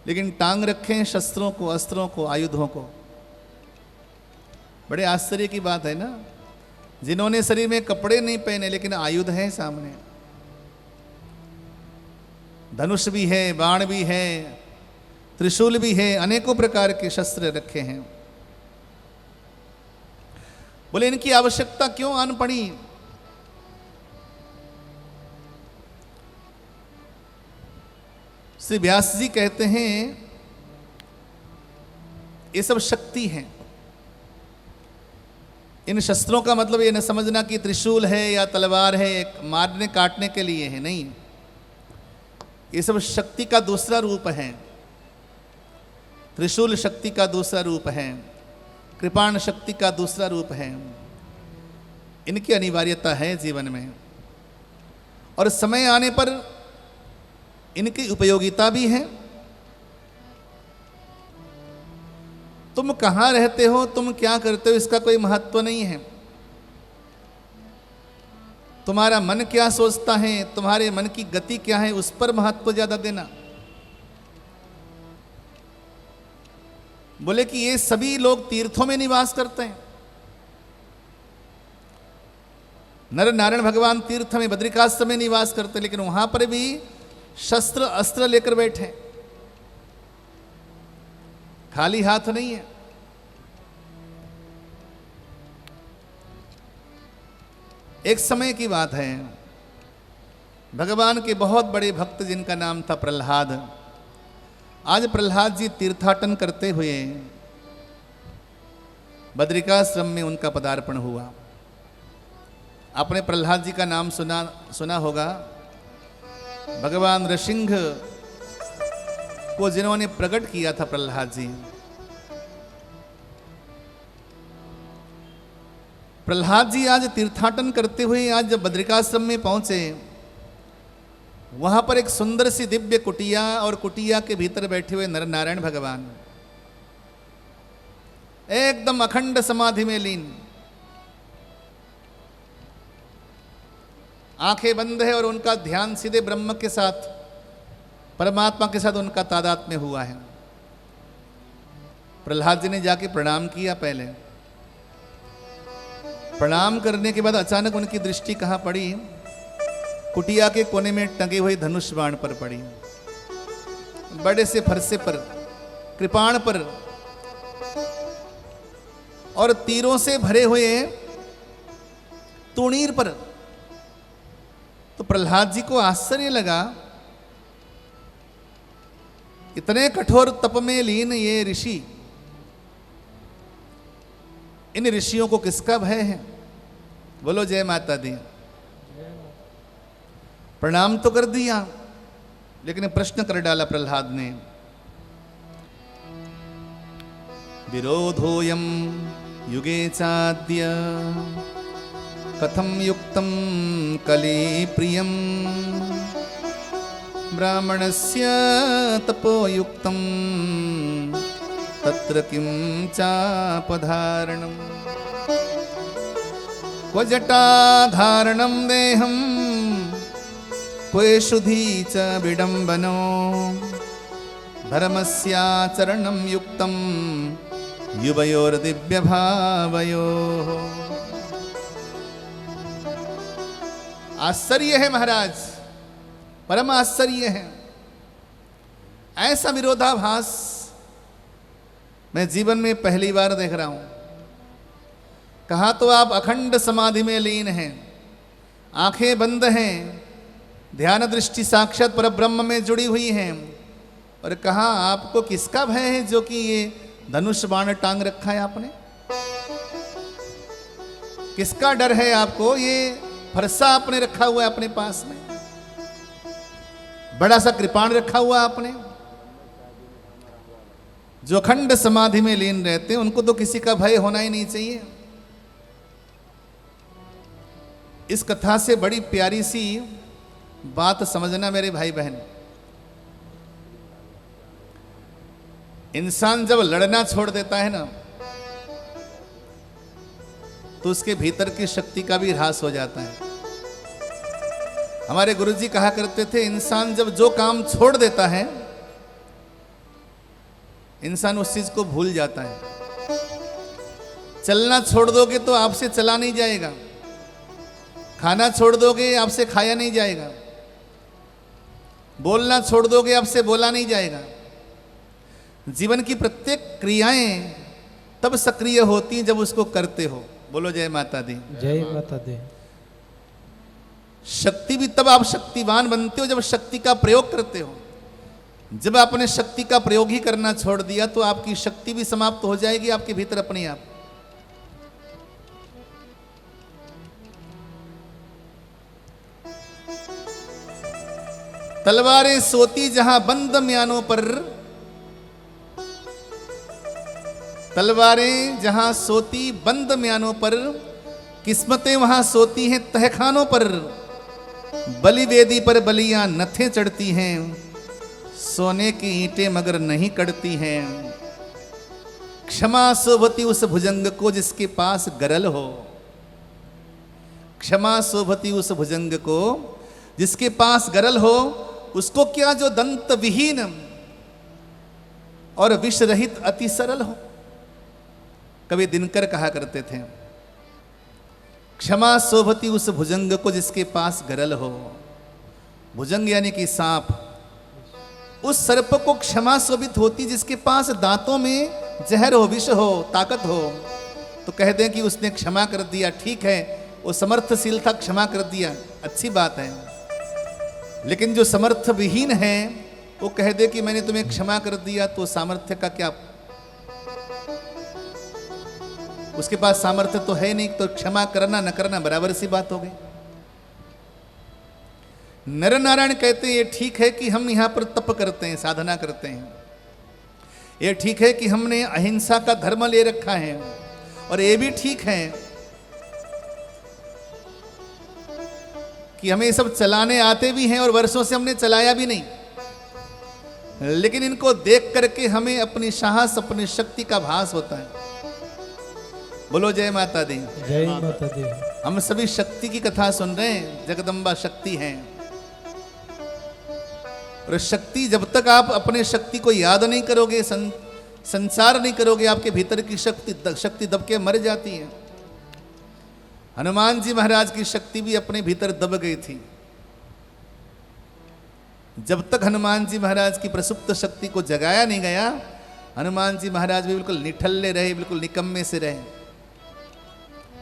Speaker 2: लेकिन टांग रखे हैं शस्त्रों को, अस्त्रों को, आयुधों को। बड़े आश्चर्य की बात है ना, जिन्होंने शरीर में कपड़े नहीं पहने लेकिन आयुध हैं सामने। धनुष भी है, बाण भी है, त्रिशूल भी है, अनेकों प्रकार के शस्त्र रखे हैं। बोले इनकी आवश्यकता क्यों आन पड़ी? श्री व्यास जी कहते हैं ये सब शक्ति है। इन शस्त्रों का मतलब ये न समझना कि त्रिशूल है या तलवार है एक मारने काटने के लिए है, नहीं। ये सब शक्ति का दूसरा रूप है। त्रिशूल शक्ति का दूसरा रूप है, कृपाण शक्ति का दूसरा रूप है। इनकी अनिवार्यता है जीवन में, और समय आने पर इनकी उपयोगिता भी है। तुम कहाँ रहते हो, तुम क्या करते हो, इसका कोई महत्व नहीं है। तुम्हारा मन क्या सोचता है, तुम्हारे मन की गति क्या है, उस पर महत्व ज्यादा देना। बोले कि ये सभी लोग तीर्थों में निवास करते हैं। नर नारायण भगवान तीर्थ में, बद्रिकाश्रम में निवास करते, लेकिन वहां पर भी शस्त्र अस्त्र लेकर बैठे, खाली हाथ नहीं है। एक समय की बात है, भगवान के बहुत बड़े भक्त जिनका नाम था प्रहलाद, आज प्रहलाद जी तीर्थाटन करते हुए बद्रिकाश्रम में उनका पदार्पण हुआ। आपने प्रहलाद जी का नाम सुना होगा। भगवान नृसिंह को जिन्होंने प्रकट किया था प्रहलाद जी। प्रहलाद जी आज तीर्थाटन करते हुए आज जब बद्रिकाश्रम में पहुंचे, वहां पर एक सुंदर सी दिव्य कुटिया, और कुटिया के भीतर बैठे हुए नर नारायण भगवान एकदम अखंड समाधि में लीन, आंखें बंद है और उनका ध्यान सीधे ब्रह्म के साथ, परमात्मा के साथ उनका तादात्म्य हुआ है। प्रहलाद जी ने जाके प्रणाम किया। पहले प्रणाम करने के बाद अचानक उनकी दृष्टि कहाँ पड़ी? कुटिया के कोने में टंगे हुए धनुष बाण पर पड़ी, बड़े से फरसे पर, कृपाण पर, और तीरों से भरे हुए तूणीर पर। तो प्रहलाद जी को आश्चर्य लगा, इतने कठोर तप में लीन ये ऋषि इन ऋषियों को किसका भय है? बोलो जय माता दी। प्रणाम तो कर दिया, लेकिन प्रश्न कर डाला प्रहलाद ने। विरोधोयम युगे चाद्य कथम युक्तम कली प्रियम ब्राह्मणस्य तपोयुक्तम तत्र किं चापधारणम् क्व जटाधारणं देहं क्वेषुधी च विडम्बनो धर्मस्याचरणं युक्तं युवयोर्दिव्यभावयोः। आश्चर्य है महाराज, परम आश्चर्य है। ऐसा विरोधाभास मैं जीवन में पहली बार देख रहा हूं। कहा तो आप अखंड समाधि में लीन हैं, आंखें बंद हैं, ध्यान दृष्टि साक्षात पर ब्रह्म में जुड़ी हुई हैं, और कहा आपको किसका भय है जो कि ये धनुष बाण टांग रखा है आपने? किसका डर है आपको? ये फरसा आपने रखा हुआ है अपने पास में, बड़ा सा कृपाण रखा हुआ आपने। जो अखंड समाधि में लीन रहते हैं उनको तो किसी का भय होना ही नहीं चाहिए। इस कथा से बड़ी प्यारी सी बात समझना मेरे भाई बहन। इंसान जब लड़ना छोड़ देता है ना, तो उसके भीतर की शक्ति का भी ह्रास हो जाता है। हमारे गुरुजी कहा करते थे, इंसान जब जो काम छोड़ देता है, इंसान उस चीज को भूल जाता है। चलना छोड़ दोगे तो आपसे चला नहीं जाएगा, खाना छोड़ दोगे आपसे खाया नहीं जाएगा, बोलना छोड़ दोगे आपसे बोला नहीं जाएगा। जीवन की प्रत्येक क्रियाएं तब सक्रिय होती हैं जब उसको करते हो। बोलो जय माता दी।
Speaker 3: जय माता दी।
Speaker 2: शक्ति भी तब आप शक्तिवान बनते हो जब शक्ति का प्रयोग करते हो। जब आपने शक्ति का प्रयोग ही करना छोड़ दिया तो आपकी शक्ति भी समाप्त हो जाएगी आपके भीतर अपने आप। तलवारें सोती जहां बंद म्यानों पर, तलवारें जहां सोती बंद म्यानों पर, किस्मतें वहां सोती हैं तहखानों पर। बलि वेदी पर बलियां नथें चढ़ती हैं, सोने की ईंटें मगर नहीं कड़ती हैं। क्षमा शोभती उस भुजंग को जिसके पास गरल हो, क्षमा शोभती उस भुजंग को जिसके पास गरल हो। उसको क्या जो दंत विहीन और विष रहित अति सरल हो। कवि दिनकर कहा करते थे, क्षमा शोभती उस भुजंग को जिसके पास गरल हो। भुजंग यानी कि सांप। उस सर्प को क्षमा शोभित होती जिसके पास दांतों में जहर हो, विष हो, ताकत हो। तो कह दें कि उसने क्षमा कर दिया, ठीक है, वो समर्थशील था, क्षमा कर दिया, अच्छी बात है। लेकिन जो समर्थ विहीन है वो कह दे कि मैंने तुम्हें क्षमा कर दिया, तो सामर्थ्य का क्या? उसके पास सामर्थ्य तो है नहीं, तो क्षमा करना न करना बराबर सी बात हो गई। नर नारायण कहते हैं ये ठीक है कि हम यहां पर तप करते हैं, साधना करते हैं, ये ठीक है कि हमने अहिंसा का धर्म ले रखा है, और ये भी ठीक है कि हमें ये सब चलाने आते भी हैं और वर्षों से हमने चलाया भी नहीं। लेकिन इनको देख करके हमें अपनी साहस, अपनी शक्ति का भास होता है। बोलो जय माता दी।
Speaker 3: जय माता दी।
Speaker 2: हम सभी शक्ति की कथा सुन रहे हैं, जगदम्बा शक्ति हैं। और शक्ति, जब तक आप अपने शक्ति को याद नहीं करोगे, संसार नहीं करोगे, आपके भीतर की शक्ति दब के मर जाती है। हनुमान जी महाराज की शक्ति भी अपने भीतर दब गई थी। जब तक हनुमान जी महाराज की प्रसुप्त शक्ति को जगाया नहीं गया, हनुमान जी महाराज भी बिल्कुल निठल्ले रहे, बिल्कुल निकम्मे से रहे।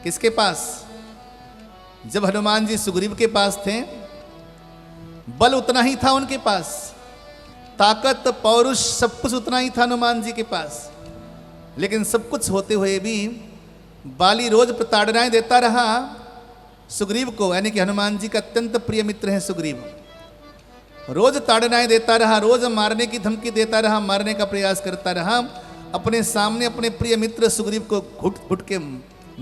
Speaker 2: किसके पास? जब हनुमान जी सुग्रीव के पास थे, बल उतना ही था उनके पास, ताकत, पौरुष, सब कुछ उतना ही था हनुमान जी के पास। लेकिन सब कुछ होते हुए भी बाली रोज प्रताड़नाएं देता रहा सुग्रीव को, यानी कि हनुमान जी का अत्यंत प्रिय मित्र है सुग्रीव। रोज ताड़नाएं देता रहा, रोज मारने की धमकी देता रहा, मारने का प्रयास करता रहा। अपने सामने अपने प्रिय मित्र सुग्रीव को घुट घुट के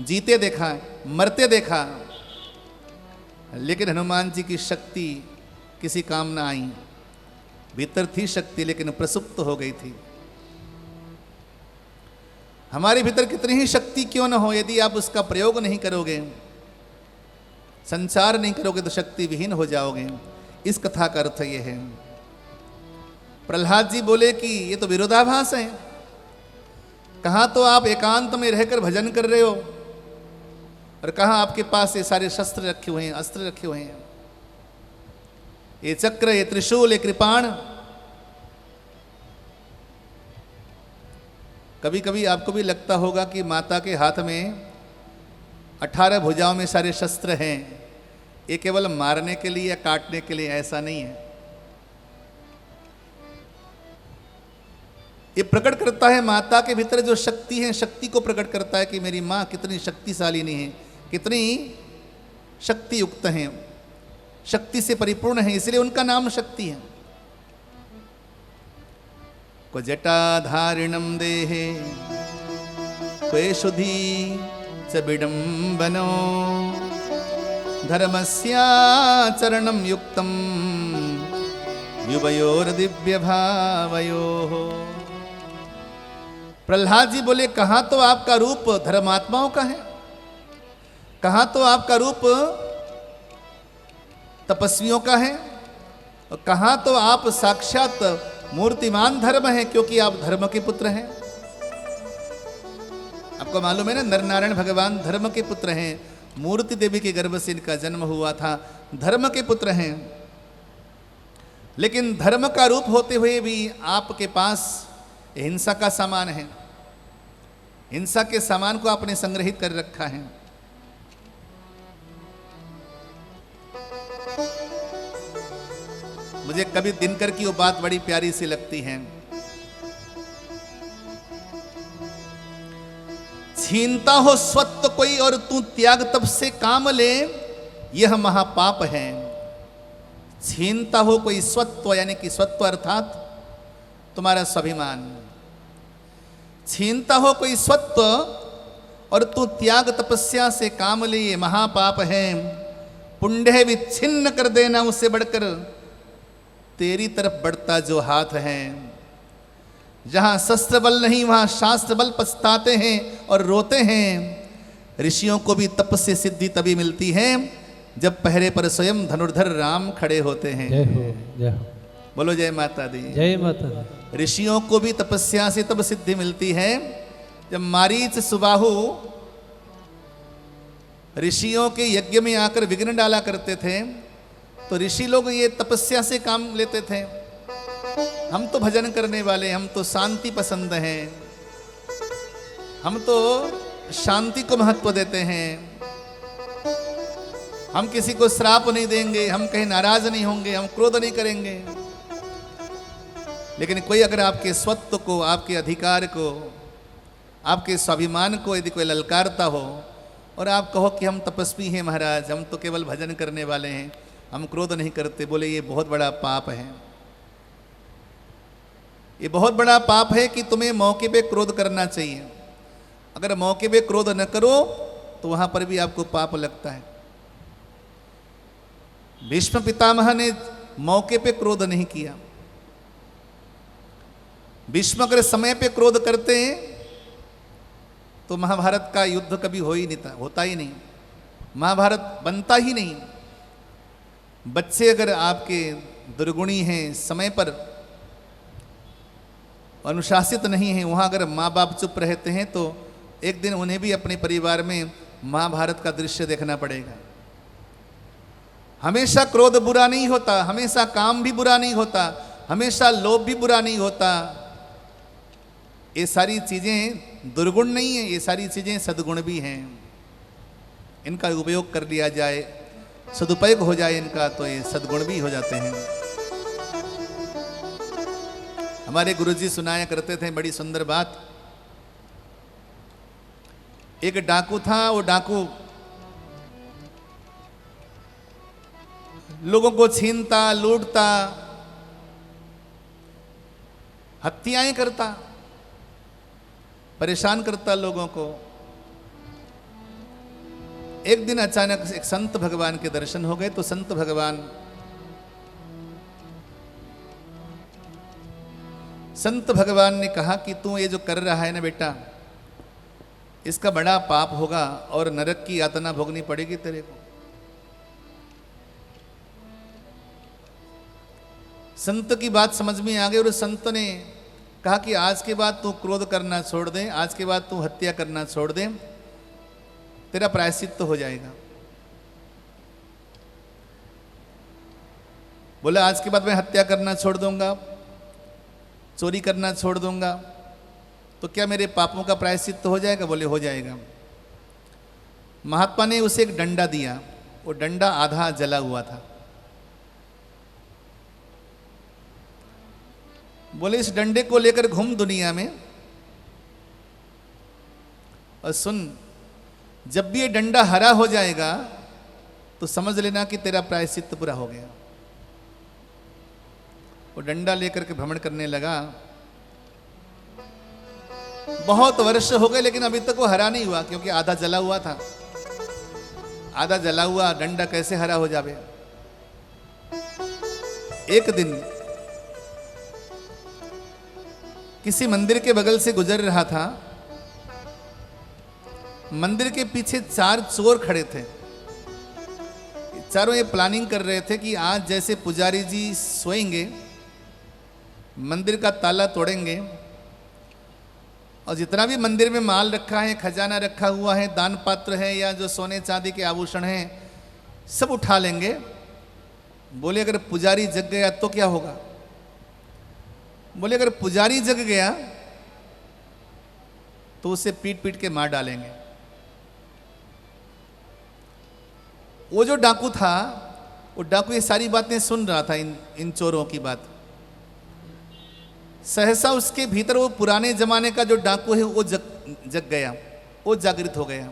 Speaker 2: जीते देखा, मरते देखा, लेकिन हनुमान जी की शक्ति किसी काम ना आई। भीतर थी शक्ति लेकिन प्रसुप्त हो गई थी। हमारे भीतर कितनी ही शक्ति क्यों न हो, यदि आप उसका प्रयोग नहीं करोगे, संचार नहीं करोगे, तो शक्ति विहीन हो जाओगे। इस कथा का अर्थ यह है। प्रहलाद जी बोले कि ये तो विरोधाभास है। कहाँ तो आप एकांत में रहकर भजन कर रहे हो और कहाँ आपके पास ये सारे शस्त्र रखे हुए हैं, अस्त्र रखे हुए हैं, ये चक्र, ये त्रिशूल, ये कृपाण। कभी कभी आपको भी लगता होगा कि माता के हाथ में 18 भुजाओं में सारे शस्त्र हैं, ये केवल मारने के लिए या काटने के लिए, ऐसा नहीं है। ये प्रकट करता है माता के भीतर जो शक्ति है, शक्ति को प्रकट करता है कि मेरी माँ कितनी शक्तिशालिनी है, कितनी शक्ति युक्त हैं, शक्ति से परिपूर्ण है, इसलिए उनका नाम शक्ति है। को जटाधारिणम देहे क्वेशुधि च विडम्बनो धर्मस्याचरणं युक्तं युवयोर्दिव्य भावयोः। प्रहलाद जी बोले कहाँ तो आपका रूप धर्मात्माओं का है, कहाँ तो आपका रूप तपस्वियों का है, और कहाँ तो आप साक्षात मूर्तिमान धर्म है, क्योंकि आप धर्म के पुत्र हैं। आपको मालूम है ना, नरनारायण भगवान धर्म के पुत्र हैं। मूर्ति देवी के गर्भ से इनका जन्म हुआ था, धर्म के पुत्र हैं। लेकिन धर्म का रूप होते हुए भी आपके पास हिंसा का सामान है, हिंसा के सामान को आपने संग्रहित कर रखा है। मुझे कभी दिनकर की वो बात बड़ी प्यारी सी लगती है। छीनता हो स्वत्व कोई और तू त्याग तब से काम ले, यह महापाप है। छीनता हो कोई स्वत्व, यानी कि स्वत्व अर्थात तुम्हारा स्वाभिमान। छीनता हो कोई स्वत्व और तू त्याग तपस्या से काम ले, ये महापाप है। पुण्य विच्छिन्न कर देना, उससे बढ़कर तेरी तरफ बढ़ता जो हाथ है। जहां शस्त्र बल नहीं वहां शास्त्र बल पछताते हैं और रोते हैं। ऋषियों को भी तप से सिद्धि तभी मिलती है जब पहरे पर स्वयं धनुर्धर राम खड़े होते हैं।
Speaker 3: जय हो, जय हो।
Speaker 2: बोलो जय माता दी।
Speaker 3: जय माता दी।
Speaker 2: ऋषियों को भी तपस्या से तब सिद्धि मिलती है जब मारीच सुबाहु ऋषियों के यज्ञ में आकर विघ्न डाला करते थे, तो ऋषि लोग ये तपस्या से काम लेते थे। हम तो भजन करने वाले, हम तो शांति पसंद हैं, हम तो शांति को महत्व देते हैं, हम किसी को श्राप नहीं देंगे, हम कहीं नाराज नहीं होंगे, हम क्रोध नहीं करेंगे। लेकिन कोई अगर आपके स्वत्व को, आपके अधिकार को, आपके स्वाभिमान को यदि कोई ललकारता हो और आप कहो कि हम तपस्वी हैं महाराज, हम तो केवल भजन करने वाले हैं, हम क्रोध नहीं करते, बोले ये बहुत बड़ा पाप है। ये बहुत बड़ा पाप है कि तुम्हें मौके पे क्रोध करना चाहिए। अगर मौके पे क्रोध न करो तो वहां पर भी आपको पाप लगता है। भीष्म पितामह ने मौके पे क्रोध नहीं किया। भीष्म अगर समय पे क्रोध करते तो महाभारत का युद्ध कभी हो ही नहीं था, होता ही नहीं, महाभारत बनता ही नहीं। बच्चे अगर आपके दुर्गुणी हैं, समय पर अनुशासित नहीं है, वहाँ अगर माँ बाप चुप रहते हैं तो एक दिन उन्हें भी अपने परिवार में महाभारत का दृश्य देखना पड़ेगा। हमेशा क्रोध बुरा नहीं होता, हमेशा काम भी बुरा नहीं होता, हमेशा लोभ भी बुरा नहीं होता। ये सारी चीज़ें दुर्गुण नहीं है, ये सारी चीज़ें सद्गुण भी हैं। इनका उपयोग कर लिया जाए, सदुपयोग हो जाए इनका, तो ये सद्गुण भी हो जाते हैं। हमारे गुरुजी सुनाया करते थे बड़ी सुंदर बात एक डाकू था, वो डाकू लोगों को छीनता, लूटता, हत्याएं करता, परेशान करता लोगों को। एक दिन अचानक एक संत भगवान के दर्शन हो गए, तो संत भगवान ने कहा कि तू ये जो कर रहा है ना बेटा, इसका बड़ा पाप होगा और नरक की यातना भोगनी पड़ेगी तेरे को। संत की बात समझ में आ गई और संत ने कहा कि आज के बाद तू क्रोध करना छोड़ दे, आज के बाद तू हत्या करना छोड़ दे, तेरा प्रायश्चित तो हो जाएगा। बोला आज के बाद मैं हत्या करना छोड़ दूंगा, चोरी करना छोड़ दूंगा, तो क्या मेरे पापों का प्रायश्चित तो हो जाएगा? बोले हो जाएगा। महात्मा ने उसे एक डंडा दिया, वो डंडा आधा जला हुआ था। बोले इस डंडे को लेकर घूम दुनिया में और सुन, जब भी ये डंडा हरा हो जाएगा तो समझ लेना कि तेरा प्रायश्चित पूरा हो गया। वो डंडा लेकर के भ्रमण करने लगा। बहुत वर्ष हो गए लेकिन अभी तक वो हरा नहीं हुआ, क्योंकि आधा जला हुआ था। आधा जला हुआ डंडा कैसे हरा हो जावे? एक दिन किसी मंदिर के बगल से गुजर रहा था। मंदिर के पीछे 4 चोर खड़े थे। चारों ये प्लानिंग कर रहे थे कि आज जैसे पुजारी जी सोएंगे, मंदिर का ताला तोड़ेंगे और जितना भी मंदिर में माल रखा है, खजाना रखा हुआ है, दान पात्र है या जो सोने चांदी के आभूषण हैं, सब उठा लेंगे। बोले अगर पुजारी जग गया तो क्या होगा? बोले अगर पुजारी जग गया तो उसे पीट पीट के मार डालेंगे। वो जो डाकू था, वो डाकू ये सारी बातें सुन रहा था, इन चोरों की बात। सहसा उसके भीतर वो पुराने जमाने का जो डाकू है वो जग गया, वो जागृत हो गया।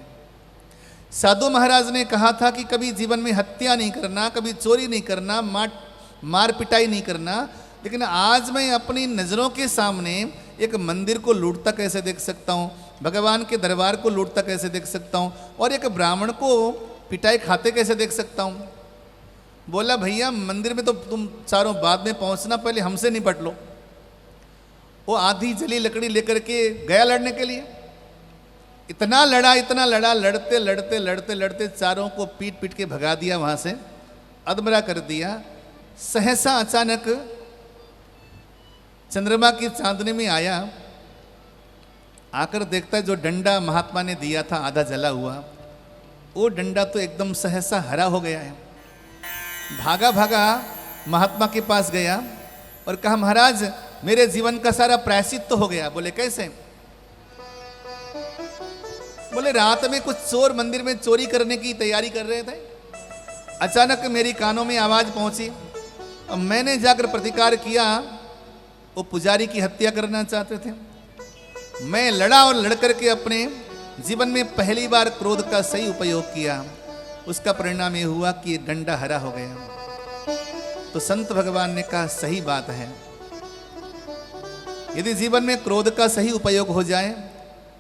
Speaker 2: साधु महाराज ने कहा था कि कभी जीवन में हत्या नहीं करना, कभी चोरी नहीं करना, मार पिटाई नहीं करना, लेकिन आज मैं अपनी नजरों के सामने एक मंदिर को लूटता कैसे देख सकता हूँ, भगवान के दरबार को लूटता कैसे देख सकता हूँ, और एक ब्राह्मण को पिटाई खाते कैसे देख सकता हूँ। बोला भैया मंदिर में तो तुम चारों बाद में पहुँचना, पहले हमसे निपट लो। वो आधी जली लकड़ी लेकर के गया लड़ने के लिए। इतना लड़ा, लड़ते लड़ते लड़ते लड़ते चारों को पीट पीट के भगा दिया, वहाँ से अधमरा कर दिया। सहसा अचानक चंद्रमा की चांदनी में आया, आकर देखता है जो डंडा महात्मा ने दिया था आधा जला हुआ, वो डंडा तो एकदम सहसा हरा हो गया है। भागा भागा महात्मा के पास गया और कहा महाराज मेरे जीवन का सारा प्रायश्चित तो हो गया। बोले कैसे? बोले रात में कुछ चोर मंदिर में चोरी करने की तैयारी कर रहे थे, अचानक मेरी कानों में आवाज पहुंची और मैंने जाकर प्रतिकार किया। वो पुजारी की हत्या करना चाहते थे, मैं लड़ा और लड़कर के अपने जीवन में पहली बार क्रोध का सही उपयोग किया। उसका परिणाम ये हुआ कि डंडा हरा हो गया। तो संत भगवान ने कहा सही बात है, यदि जीवन में क्रोध का सही उपयोग हो जाए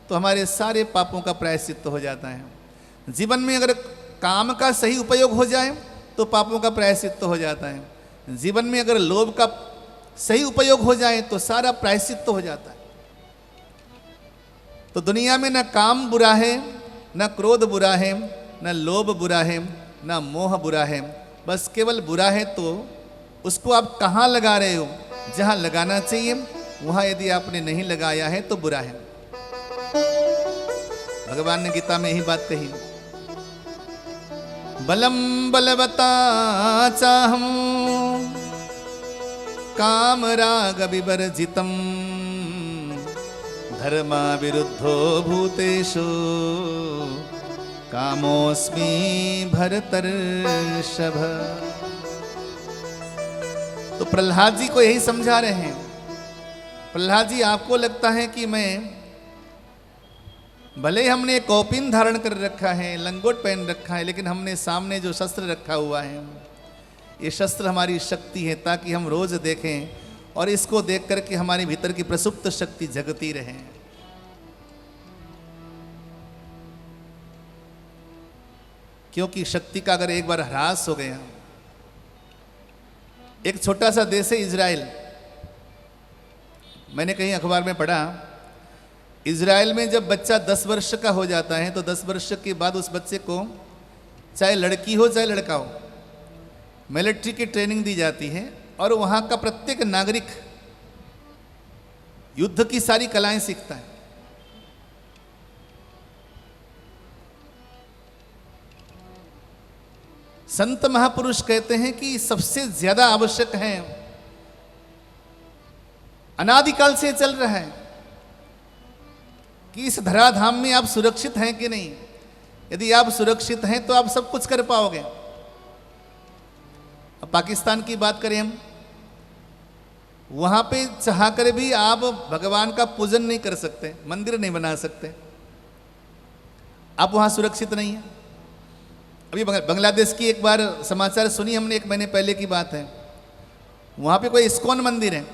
Speaker 2: तो हमारे सारे पापों का प्रायश्चित हो जाता है। जीवन में अगर काम का सही उपयोग हो जाए तो पापों का प्रायश्चित हो जाता है। जीवन में अगर लोभ का सही उपयोग हो जाए तो सारा प्रायश्चित हो जाता है। तो दुनिया में न काम बुरा है, न क्रोध बुरा है, न लोभ बुरा है, न मोह बुरा है, बस केवल बुरा है। तो उसको आप कहाँ लगा रहे हो? जहाँ लगाना चाहिए वहाँ यदि आपने नहीं लगाया है तो बुरा है। भगवान ने गीता में यही बात कही, बलम बलवता चाहम काम राग विवर्जितम धर्मा विरुद्धो भूतेषु कामोस्मि भरतर्षभ। तो प्रहलाद जी को यही समझा रहे हैं। प्रहलाद जी आपको लगता है कि मैं भले ही हमने कौपिन धारण कर रखा है, लंगोट पहन रखा है, लेकिन हमने सामने जो शस्त्र रखा हुआ है, ये शस्त्र हमारी शक्ति है, ताकि हम रोज देखें और इसको देख करके हमारे भीतर की प्रसुप्त शक्ति जगती रहे। क्योंकि शक्ति का अगर एक बार ह्रास हो गया, एक छोटा सा देश है इजराइल, मैंने कहीं अखबार में पढ़ा, इजराइल में जब बच्चा 10 वर्ष का हो जाता है तो 10 वर्ष के बाद उस बच्चे को, चाहे लड़की हो चाहे लड़का हो, मिलिट्री की ट्रेनिंग दी जाती है और वहाँ का प्रत्येक नागरिक युद्ध की सारी कलाएं सीखता है। संत महापुरुष कहते हैं कि सबसे ज्यादा आवश्यक है, अनादिकाल से चल रहा है, कि इस धराधाम में आप सुरक्षित हैं कि नहीं। यदि आप सुरक्षित हैं तो आप सब कुछ कर पाओगे। अब पाकिस्तान की बात करें हम, वहां पे चाह कर भी आप भगवान का पूजन नहीं कर सकते, मंदिर नहीं बना सकते, आप वहां सुरक्षित नहीं है। अभी बांग्लादेश की एक बार समाचार सुनी हमने, 1 महीने पहले की बात है, वहां पे कोई इस्कॉन मंदिर है,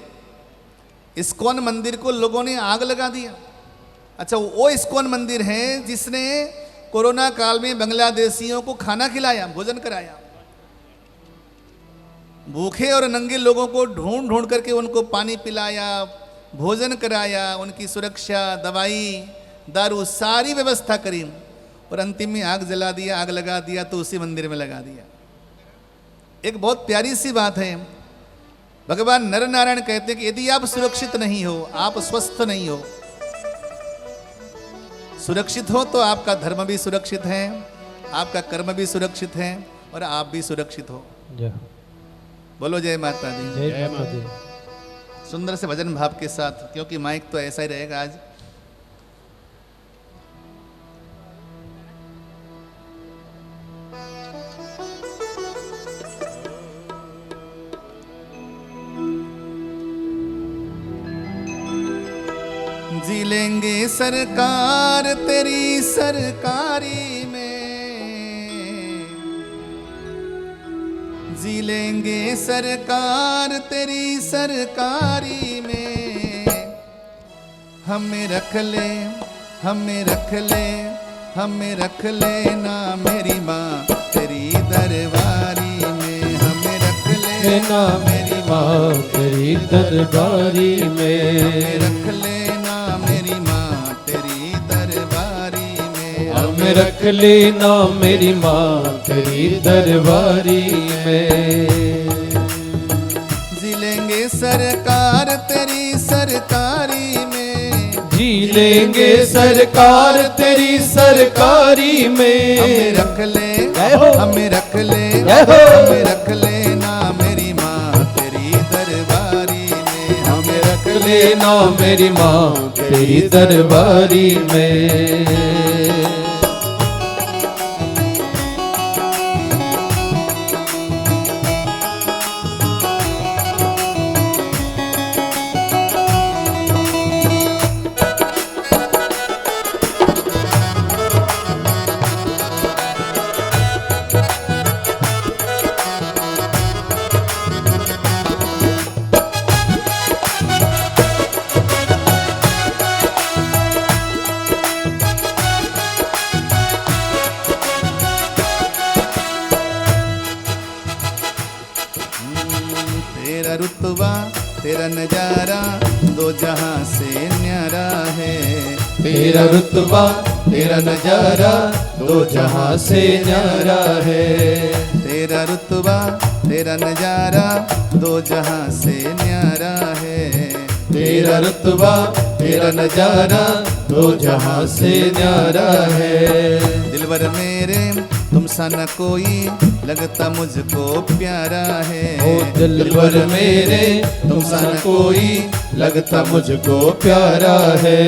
Speaker 2: इस्कॉन मंदिर को लोगों ने आग लगा दिया। अच्छा, वो इस्कॉन मंदिर है जिसने कोरोना काल में बांग्लादेशियों को खाना खिलाया, भोजन कराया, भूखे और नंगे लोगों को ढूंढ ढूंढ करके उनको पानी पिलाया, भोजन कराया, उनकी सुरक्षा, दवाई, दारू, सारी व्यवस्था करी, और अंतिम में आग जला दिया, आग लगा दिया तो उसी मंदिर में लगा दिया। एक बहुत प्यारी सी बात है, भगवान नर नारायण कहते हैं कि यदि आप सुरक्षित नहीं हो, आप स्वस्थ नहीं हो, सुरक्षित हो तो आपका धर्म भी सुरक्षित है, आपका कर्म भी सुरक्षित है और आप भी सुरक्षित हो। बोलो जय माता दी।
Speaker 3: जय माता दी।
Speaker 2: सुंदर से भजन भाव के साथ, क्योंकि माइक तो ऐसा ही रहेगा आज। जी लेंगे सरकार तेरी सरकारी में, जी लेंगे सरकार तेरी सरकारी में, हमें रख ले, हमें रख ले, हमें रख लेना मेरी माँ तेरी दरबारी में, हमें रख लेना मेरी माँ
Speaker 3: तेरी दरबारी में,
Speaker 2: हमें रख लेना मेरी माँ तेरी दरबारी में,
Speaker 3: हमें रख लेना मेरी माँ तेरी दरबारी में।
Speaker 2: जी लेंगे सरकार तेरी सरकारी में,
Speaker 3: जी लेंगे सरकार तेरी सरकारी में,
Speaker 2: हमें रख ले, हमें रख ले, हमें रख लेना मेरी माँ तेरी दरबारी में, हमें रख
Speaker 3: लेना मेरी माँ तेरी दरबारी में।
Speaker 2: तेरा रुतबा तेरा नजारा दो जहां से न्यारा है,
Speaker 3: तेरा रुतबा तेरा नजारा दो जहां से न्यारा है,
Speaker 2: तेरा रुतबा तेरा नजारा दो जहां से न्यारा है,
Speaker 3: तेरा रुतबा तेरा नजारा दो जहां से न्यारा है।
Speaker 2: दिलवर मेरे तुम सा न कोई लगता मुझको प्यारा है,
Speaker 3: ओ दिलवर मेरे तुम सा न कोई लगता मुझको प्यारा है।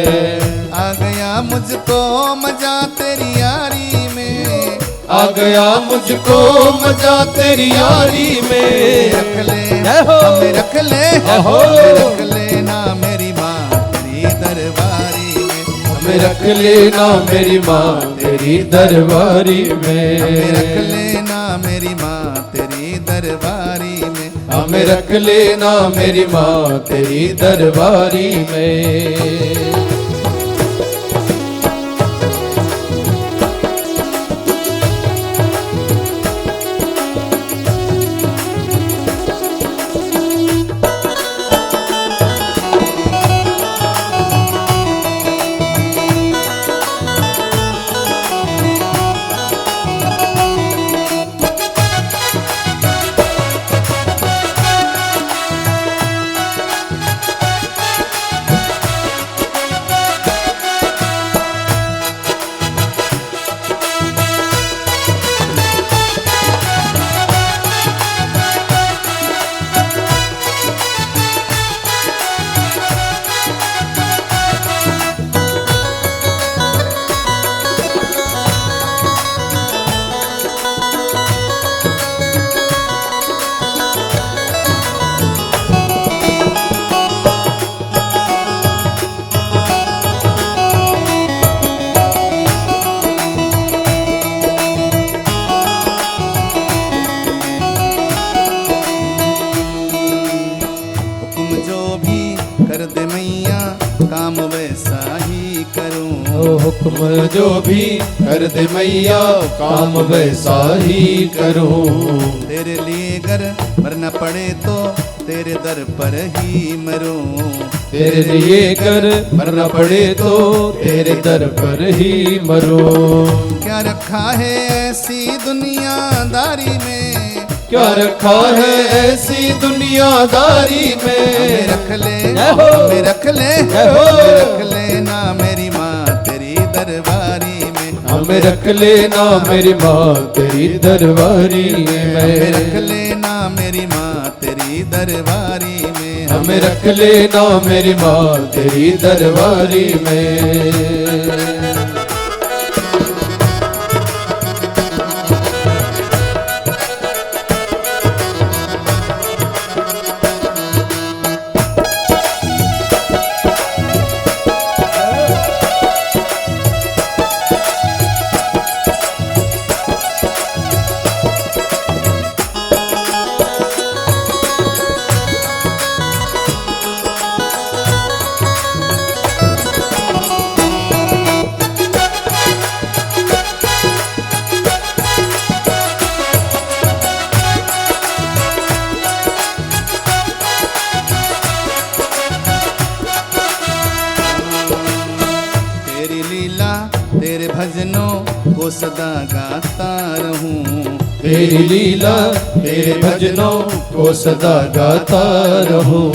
Speaker 2: आ गया मुझको मजा तेरी यारी में,
Speaker 3: आ गया मुझको मजा तेरी यारी में,
Speaker 2: रख ले हमें रख ले, हमें रख लेना मेरी माँ तेरी दरबारी में,
Speaker 3: हमें हमें रख लेना मेरी माँ तेरी दरबारी
Speaker 2: हमें रख
Speaker 3: में,
Speaker 2: लेना मेरी माँ तेरी दरबारी में।
Speaker 3: हमें रख लेना मेरी माँ तेरी दरबारी में।
Speaker 2: हुक्म जो भी कर दे मैया काम वैसा ही करूं।
Speaker 3: ओ हुक्म जो भी कर दे मैया काम वैसा ही करूं।
Speaker 2: तेरे लिए घर मरना पड़े तो तेरे दर पर ही मरूं।
Speaker 3: तेरे लिए कर मरना पड़े तो तेरे दर पर ही मरूं।
Speaker 2: क्या रखा है ऐसी दुनियादारी में,
Speaker 3: क्या रखा है ऐसी दुनियादारी
Speaker 2: हमें
Speaker 3: में।
Speaker 2: रख ले
Speaker 3: जय हो।
Speaker 2: हमें रख ले
Speaker 3: जय हो।
Speaker 2: हमें रख लेना मेरी माँ तेरी दरबारी में।
Speaker 3: हमें रख लेना मेरी माँ तेरी दरबारी
Speaker 2: हमें रख
Speaker 3: में,
Speaker 2: लेना मेरी माँ तेरी दरबारी में।
Speaker 3: हमें रख लेना मेरी माँ तेरी दरबारी में।
Speaker 2: तेरी लीला तेरे भजनों को सदा गाता रहूं।
Speaker 3: तेरी लीला तेरे भजनों को सदा गाता रहूं।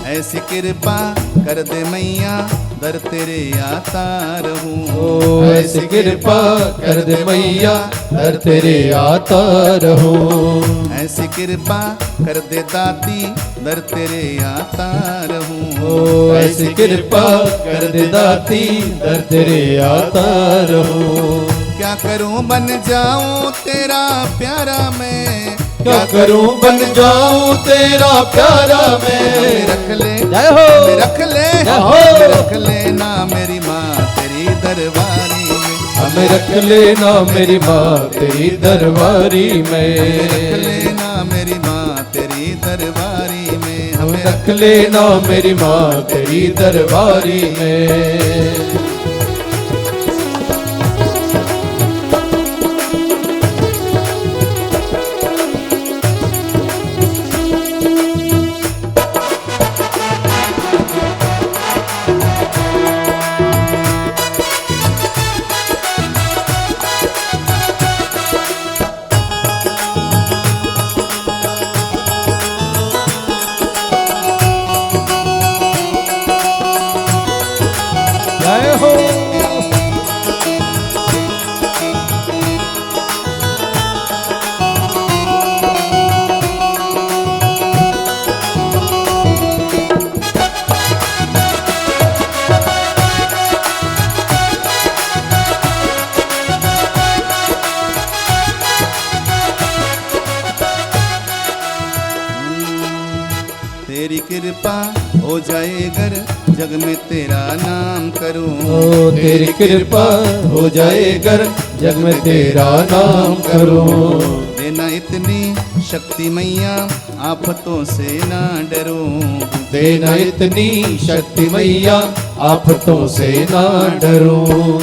Speaker 2: ऐसी कृपा कर दे मैया दर तेरे आता रहूं।
Speaker 3: ओ ऐसी कृपा कर दे मैया दर तेरे आता रहूं।
Speaker 2: ऐसी कृपा कर दे दाती दर तेरे आता रहूं।
Speaker 3: ओ ऐसी कृपा कर दे दाती दर तेरे आता रहूं।
Speaker 2: क्या करूं बन जाऊं तेरा प्यारा मैं,
Speaker 3: क्या करूं बन जाऊं तेरा प्यारा
Speaker 2: हमें
Speaker 3: मैं।
Speaker 2: रख ले
Speaker 3: जय हो।
Speaker 2: हमें रख ले
Speaker 3: जय हो।
Speaker 2: हमें रख लेना मेरी माँ तेरी दरबारी में।
Speaker 3: हमें रख लेना मेरी माँ तेरी दरबारी
Speaker 2: रख
Speaker 3: में,
Speaker 2: लेना मेरी माँ तेरी दरबारी में।
Speaker 3: हमें रख लेना मेरी माँ तेरी दरबारी में। जय
Speaker 2: कृपा हो जाए अगर जग में तेरा नाम करूं।
Speaker 3: ओ तेरी कृपा हो जाए अगर जग में तेरा नाम करूं।
Speaker 2: देना इतनी शक्ति मैया आफतों से ना डरूं।
Speaker 3: देना इतनी शक्ति मैया आफतों से ना डरूं।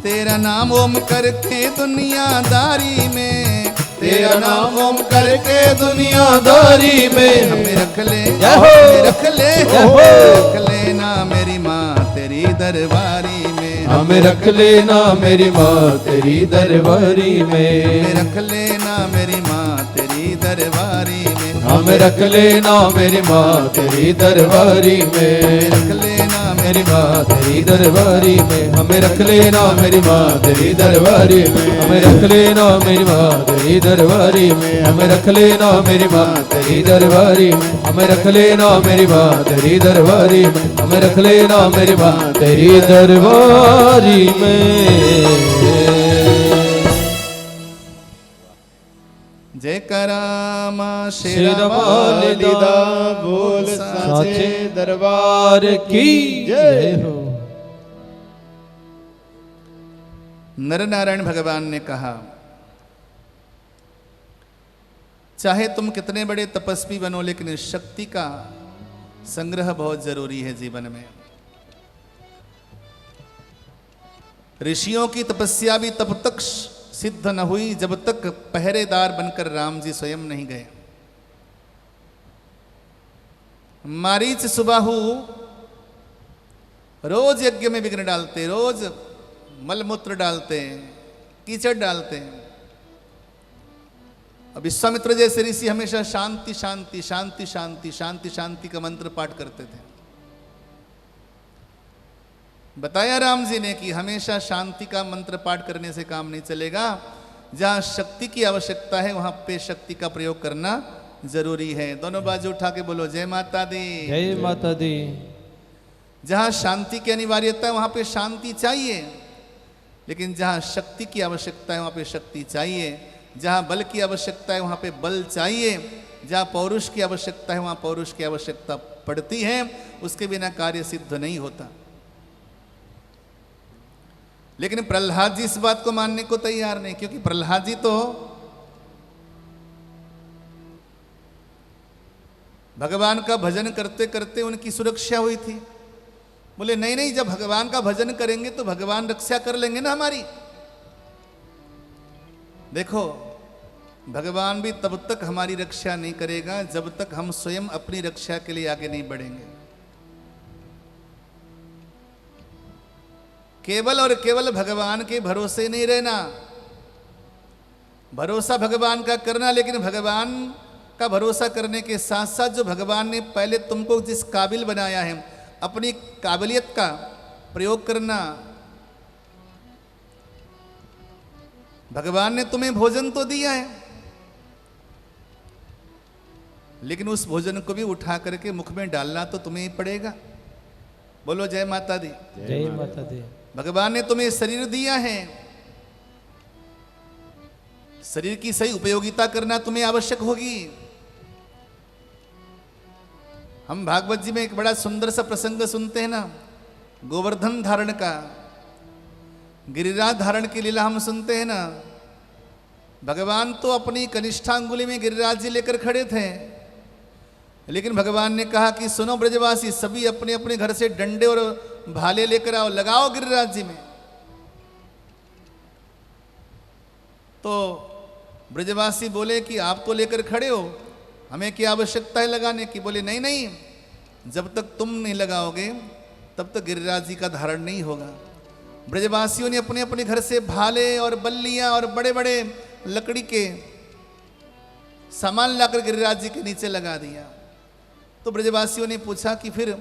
Speaker 2: तेरा नाम ओम करके दुनियादारी में,
Speaker 3: तेरा नाम ओम करके दुनियादारी में
Speaker 2: हमें रख ले,
Speaker 3: जय हो।
Speaker 2: हमें रख ले,
Speaker 3: जय हो।
Speaker 2: रख लेना मेरी माँ तेरी दरबारी में।
Speaker 3: हमें रख लेना मेरी माँ तेरी दरबारी में।
Speaker 2: हमें रख लेना मेरी माँ तेरी दरबारी में।
Speaker 3: हमें रख लेना मेरी माँ तेरी दरबारी में।
Speaker 2: रख लेना
Speaker 3: मेरी माँ तेरी दरबारी में। हमें रख लेना मेरी माँ तेरी दरबारी में। हमें रख लेना मेरी माँ तेरी दरबारी में। हमें रख लेना मेरी माँ तेरी दरबारी में। हमें रख लेना मेरी माँ तेरी दरबारी में। हमें रख लेना मेरी माँ तेरी दरबारी में।
Speaker 2: जय करामा
Speaker 3: शेरवाली दा बोल साचे दरबार की जय हो।
Speaker 2: नर नारायण भगवान ने कहा, चाहे तुम कितने बड़े तपस्वी बनो लेकिन शक्ति का संग्रह बहुत जरूरी है जीवन में। ऋषियों की तपस्या भी तब तक सिद्ध न हुई जब तक पहरेदार बनकर राम जी स्वयं नहीं गए। मारीच सुबाहु रोज यज्ञ में विघ्न डालते, रोज मलमूत्र डालते, कीचड़ डालते। अब विश्वामित्र जैसे ऋषि हमेशा शांति शांति शांति शांति शांति शांति का मंत्र पाठ करते थे। बताया राम जी ने कि हमेशा शांति का मंत्र पाठ करने से काम नहीं चलेगा। जहां शक्ति की आवश्यकता है वहां पे शक्ति का प्रयोग करना जरूरी है। दोनों बाजू उठा के बोलो जय माता दी।
Speaker 3: जय माता दी।
Speaker 2: जहां शांति की अनिवार्यता है वहां पे शांति चाहिए, लेकिन जहां शक्ति की आवश्यकता है वहां पे शक्ति चाहिए। जहां बल की आवश्यकता है वहां पे बल चाहिए। जहां पौरुष की आवश्यकता है वहां पौरुष की आवश्यकता पड़ती है। उसके बिना कार्य सिद्ध नहीं होता। लेकिन प्रहलाद जी इस बात को मानने को तैयार नहीं, क्योंकि प्रहलाद जी तो भगवान का भजन करते करते उनकी सुरक्षा हुई थी। बोले नहीं नहीं, जब भगवान का भजन करेंगे तो भगवान रक्षा कर लेंगे ना हमारी। देखो, भगवान भी तब तक हमारी रक्षा नहीं करेगा जब तक हम स्वयं अपनी रक्षा के लिए आगे नहीं बढ़ेंगे। केवल और केवल भगवान के भरोसे नहीं रहना, भरोसा भगवान का करना, लेकिन भगवान का भरोसा करने के साथ साथ जो भगवान ने पहले तुमको जिस काबिल बनाया है अपनी काबिलियत का प्रयोग करना। भगवान ने तुम्हें भोजन तो दिया है, लेकिन उस भोजन को भी उठा करके मुख में डालना तो तुम्हें ही पड़ेगा। बोलो जय माता दी।
Speaker 3: जय माता दी।
Speaker 2: भगवान ने तुम्हें शरीर दिया है, शरीर की सही उपयोगिता करना तुम्हें आवश्यक होगी। हम भागवत जी में एक बड़ा सुंदर सा प्रसंग सुनते हैं ना, गोवर्धन धारण का, गिरिराज धारण की लीला हम सुनते हैं ना। भगवान तो अपनी कनिष्ठांगुली में गिरिराज जी लेकर खड़े थे, लेकिन भगवान ने कहा कि सुनो ब्रजवासी, सभी अपने अपने घर से डंडे और भाले लेकर आओ, लगाओ गिरिराज जी में। तो ब्रजवासी बोले कि आप तो लेकर खड़े हो, हमें क्या आवश्यकता है लगाने की। बोले नहीं नहीं, जब तक तुम नहीं लगाओगे तब तक गिरिराज जी का धारण नहीं होगा। ब्रजवासियों ने अपने अपने घर से भाले और बल्लियां और बड़े बड़े लकड़ी के सामान लाकर गिरिराज जी के नीचे लगा दिया। तो ब्रजवासियों ने पूछा कि फिर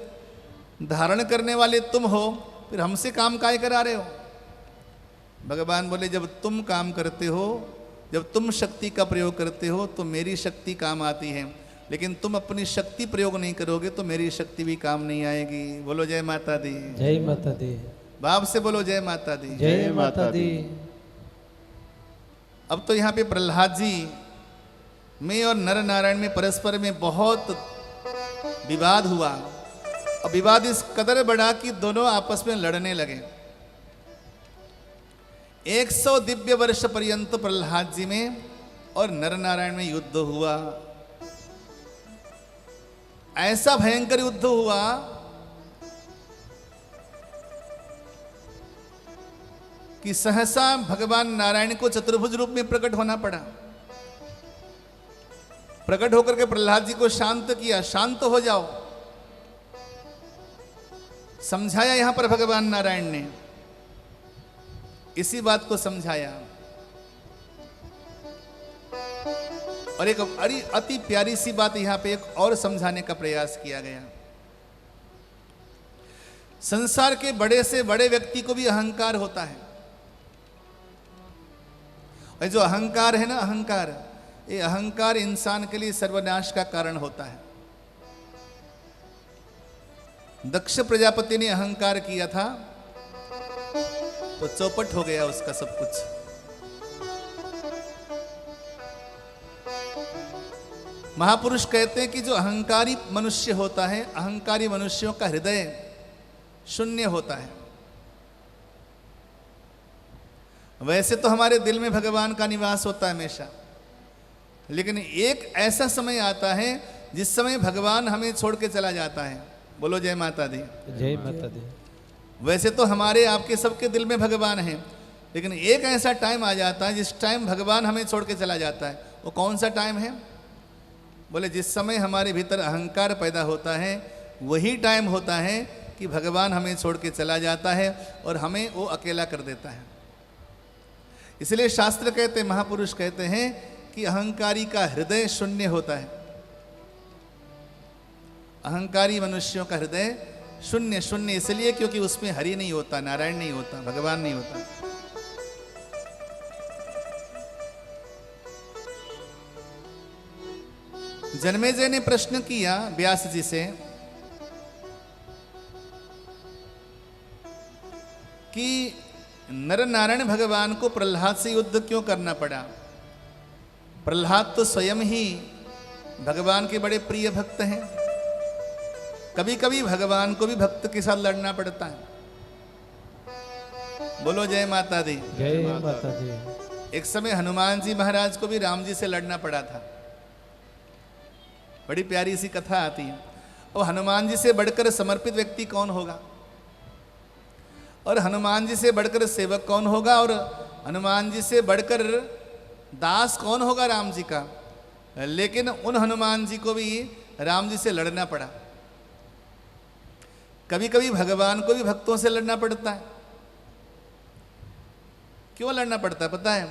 Speaker 2: धारण करने वाले तुम हो, फिर हमसे काम काहे करा रहे हो। भगवान बोले जब तुम काम करते हो, जब तुम शक्ति का प्रयोग करते हो तो मेरी शक्ति काम आती है, लेकिन तुम अपनी शक्ति प्रयोग नहीं करोगे तो मेरी शक्ति भी काम नहीं आएगी। बोलो जय माता दी।
Speaker 3: जय माता दी।
Speaker 2: बाप से बोलो जय माता दी।
Speaker 3: जय माता दी।
Speaker 2: अब तो यहाँ पे प्रहलाद जी में और नर नारायण में परस्पर में बहुत विवाद हुआ, और विवाद इस कदर बढ़ा कि दोनों आपस में लड़ने लगे। 100 दिव्य वर्ष पर्यंत प्रहलाद जी में और नर नारायण में युद्ध हुआ। ऐसा भयंकर युद्ध हुआ कि सहसा भगवान नारायण को चतुर्भुज रूप में प्रकट होना पड़ा। प्रकट होकर के प्रहलाद जी को शांत किया, शांत हो जाओ, समझाया यहां पर भगवान नारायण ने, इसी बात को समझाया। और एक अति प्यारी सी बात यहां पे एक और समझाने का प्रयास किया गया। संसार के बड़े से बड़े व्यक्ति को भी अहंकार होता है, और जो अहंकार है ना, अहंकार, ये अहंकार इंसान के लिए सर्वनाश का कारण होता है। दक्ष प्रजापति ने अहंकार किया था तो चौपट हो गया उसका सब कुछ। महापुरुष कहते हैं कि जो अहंकारी मनुष्य होता है, अहंकारी मनुष्यों का हृदय शून्य होता है। वैसे तो हमारे दिल में भगवान का निवास होता है हमेशा, लेकिन एक ऐसा समय आता है जिस समय भगवान हमें छोड़ के चला जाता है। बोलो जय माता दी।
Speaker 3: जय माता दी।
Speaker 2: वैसे तो हमारे आपके सबके दिल में भगवान है, लेकिन एक ऐसा टाइम आ जाता है जिस टाइम भगवान हमें छोड़ के चला जाता है। वो कौन सा टाइम है? बोले जिस समय हमारे भीतर अहंकार पैदा होता है, वही टाइम होता है कि भगवान हमें छोड़ के चला जाता है और हमें वो अकेला कर देता है। इसलिए शास्त्र कहते, महापुरुष कहते हैं कि अहंकारी का हृदय शून्य होता है। अहंकारी मनुष्यों का हृदय शून्य, शून्य इसलिए क्योंकि उसमें हरि नहीं होता, नारायण नहीं होता, भगवान नहीं होता। जन्मेजय ने प्रश्न किया व्यास जी से कि नर नारायण भगवान को प्रहलाद से युद्ध क्यों करना पड़ा? प्रहलाद तो स्वयं ही भगवान के बड़े प्रिय भक्त हैं। कभी कभी भगवान को भी भक्त के साथ लड़ना पड़ता है। बोलो जय माता दी।
Speaker 3: जय माता दी।
Speaker 2: एक समय हनुमान जी महाराज को भी राम जी से लड़ना पड़ा था। बड़ी प्यारी सी कथा आती है। और हनुमान जी से बढ़कर समर्पित व्यक्ति कौन होगा, और हनुमान जी से बढ़कर सेवक कौन होगा, और हनुमान जी से बढ़कर दास कौन होगा राम जी का। लेकिन उन हनुमान जी को भी राम जी से लड़ना पड़ा। कभी कभी भगवान को भी भक्तों से लड़ना पड़ता है। क्यों लड़ना पड़ता है पता है?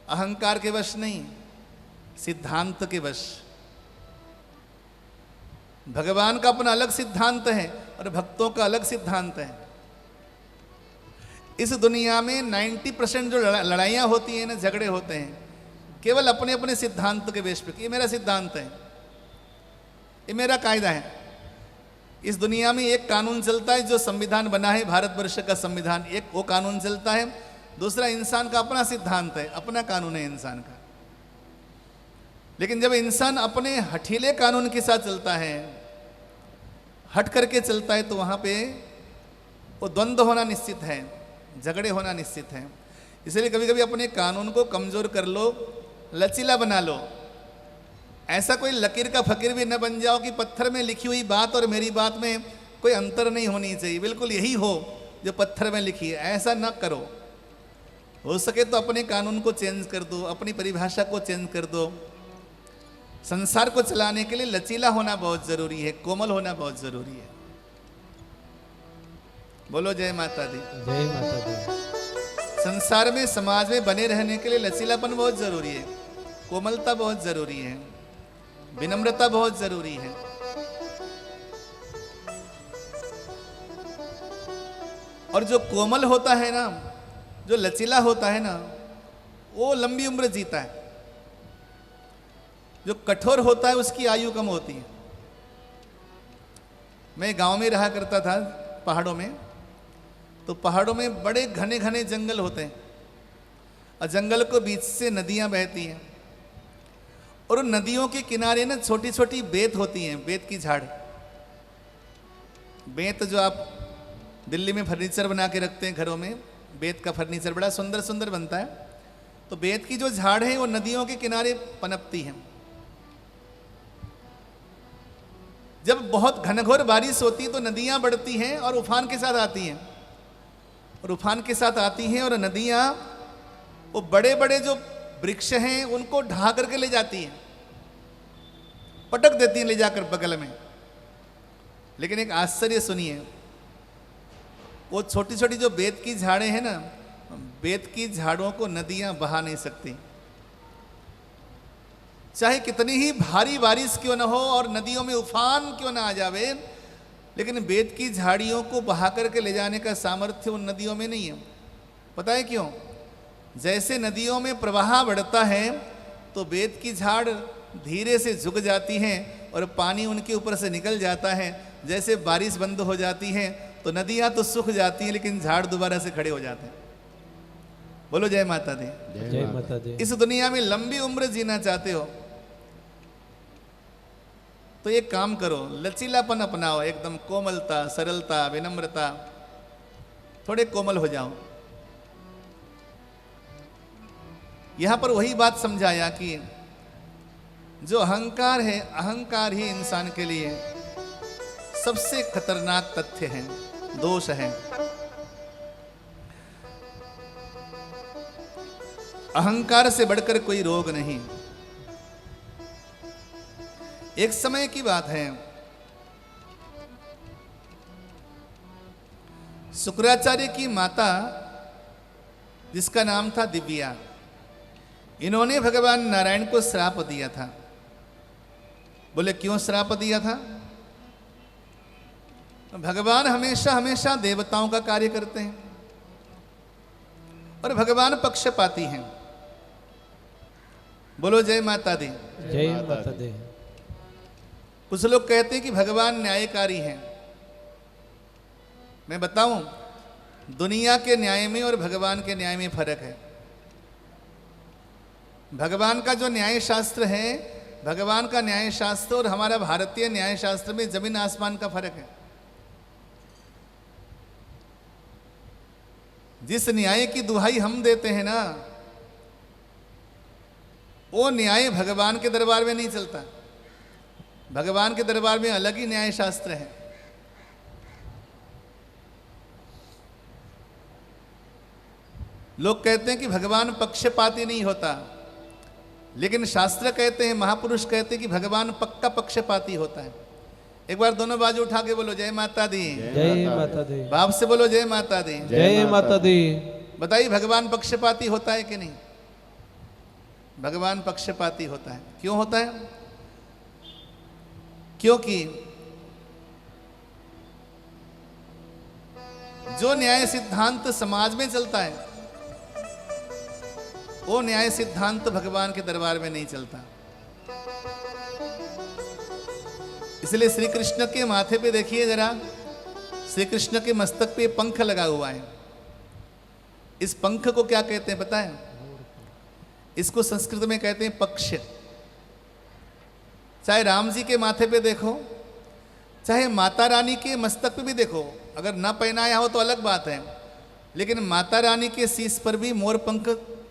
Speaker 2: अहंकार के वश नहीं, सिद्धांत के वश। भगवान का अपना अलग सिद्धांत है और भक्तों का अलग सिद्धांत है। इस दुनिया में 90% जो लड़ाइयाँ होती हैं ना, झगड़े होते हैं, केवल अपने अपने सिद्धांत के बेस पे। ये मेरा सिद्धांत है, ये मेरा कायदा है। इस दुनिया में एक कानून चलता है जो संविधान बना है, भारतवर्ष का संविधान, एक वो कानून चलता है। दूसरा इंसान का अपना सिद्धांत है, अपना कानून है इंसान का। लेकिन जब इंसान अपने हठीले कानून के साथ चलता है, हट करके चलता है, तो वहाँ पे वो द्वंद्व होना निश्चित है, झगड़े होना निश्चित है। इसलिए कभी कभी अपने कानून को कमजोर कर लो, लचीला बना लो। ऐसा कोई लकीर का फकीर भी न बन जाओ कि पत्थर में लिखी हुई बात और मेरी बात में कोई अंतर नहीं होनी चाहिए, बिल्कुल यही हो जो पत्थर में लिखी है। ऐसा न करो। हो सके तो अपने कानून को चेंज कर दो, अपनी परिभाषा को चेंज कर दो। संसार को चलाने के लिए लचीला होना बहुत जरूरी है, कोमल होना बहुत जरूरी है। बोलो जय माता दी।
Speaker 3: जय माता दी।
Speaker 2: संसार में, समाज में बने रहने के लिए लचीलापन बहुत जरूरी है, कोमलता बहुत जरूरी है, विनम्रता बहुत जरूरी है। और जो कोमल होता है ना, जो लचीला होता है ना, वो लंबी उम्र जीता है। जो कठोर होता है उसकी आयु कम होती है। मैं गांव में रहा करता था, पहाड़ों में। तो पहाड़ों में बड़े घने घने जंगल होते हैं और जंगल को बीच से नदियां बहती हैं। और उन नदियों के किनारे ना छोटी छोटी बेत होती हैं, बेत की झाड़। बेत जो आप दिल्ली में फर्नीचर बना के रखते हैं घरों में, बेत का फर्नीचर बड़ा सुंदर सुंदर बनता है। तो बेत की जो झाड़ है वो नदियों के किनारे पनपती है। जब बहुत घनघोर बारिश होती है तो नदियां बढ़ती हैं और उफान के साथ आती हैं, और उफान के साथ आती हैं और नदियां वो बड़े बड़े जो वृक्ष हैं उनको ढहा करके ले जाती हैं, पटक देती हैं ले जाकर बगल में। लेकिन एक आश्चर्य सुनिए, वो छोटी छोटी जो बेत की झाड़ें हैं ना, बेत की झाड़ों को नदियां बहा नहीं सकती। चाहे कितनी ही भारी बारिश क्यों ना हो और नदियों में उफान क्यों ना आ जावे, लेकिन बेत की झाड़ियों को बहा करके ले जाने का सामर्थ्य उन नदियों में नहीं है। पता है क्यों? जैसे नदियों में प्रवाह बढ़ता है तो बेत की झाड़ धीरे से झुक जाती हैं और पानी उनके ऊपर से निकल जाता है। जैसे बारिश बंद हो जाती है तो नदियां तो सूख जाती हैं लेकिन झाड़ दोबारा से खड़े हो जाते हैं। बोलो जय माता दी।
Speaker 1: जय माता दी।
Speaker 2: इस दुनिया में लंबी उम्र जीना चाहते हो तो एक काम करो, लचीलापन अपनाओ, एकदम कोमलता, सरलता, विनम्रता, थोड़े कोमल हो जाओ। यहां पर वही बात समझाया कि जो अहंकार है, अहंकार ही इंसान के लिए सबसे खतरनाक तथ्य है, दोष है। अहंकार से बढ़कर कोई रोग नहीं। एक समय की बात है, शुक्राचार्य की माता जिसका नाम था दिव्या, इन्होंने भगवान नारायण को श्राप दिया था। बोले क्यों श्राप दिया था? भगवान हमेशा हमेशा देवताओं का कार्य करते हैं और भगवान पक्षपाती हैं। बोलो जय माता दी।
Speaker 1: जय माता दी।
Speaker 2: कुछ लोग कहते हैं कि भगवान न्यायकारी हैं। मैं बताऊं, दुनिया के न्याय में और भगवान के न्याय में फर्क है। भगवान का जो न्याय शास्त्र है, भगवान का न्याय शास्त्र और हमारा भारतीय न्याय शास्त्र में जमीन आसमान का फर्क है। जिस न्याय की दुहाई हम देते हैं ना, वो न्याय भगवान के दरबार में नहीं चलता। भगवान के दरबार में अलग ही न्याय शास्त्र है। लोग कहते हैं कि भगवान पक्षपाती नहीं होता, लेकिन शास्त्र कहते हैं, महापुरुष कहते हैं कि भगवान पक्का पक्षपाती होता है। एक बार दोनों बाजू उठा के बोलो जय माता दी।
Speaker 1: जय माता दी।
Speaker 2: बाप से बोलो जय माता दी।
Speaker 1: जय माता दी।
Speaker 2: बताइए भगवान पक्षपाती होता है कि नहीं? भगवान पक्षपाती होता है। क्यों होता है? क्योंकि जो न्याय सिद्धांत समाज में चलता है वो न्याय सिद्धांत भगवान के दरबार में नहीं चलता। इसलिए श्री कृष्ण के माथे पे देखिए जरा, श्री कृष्ण के मस्तक पे पंख लगा हुआ है। इस पंख को क्या कहते हैं पता है? इसको संस्कृत में कहते हैं पक्ष। चाहे राम जी के माथे पे देखो, चाहे माता रानी के मस्तक पे भी देखो, अगर ना पहनाया हो तो अलग बात है, लेकिन माता रानी के शीश पर भी मोर पंख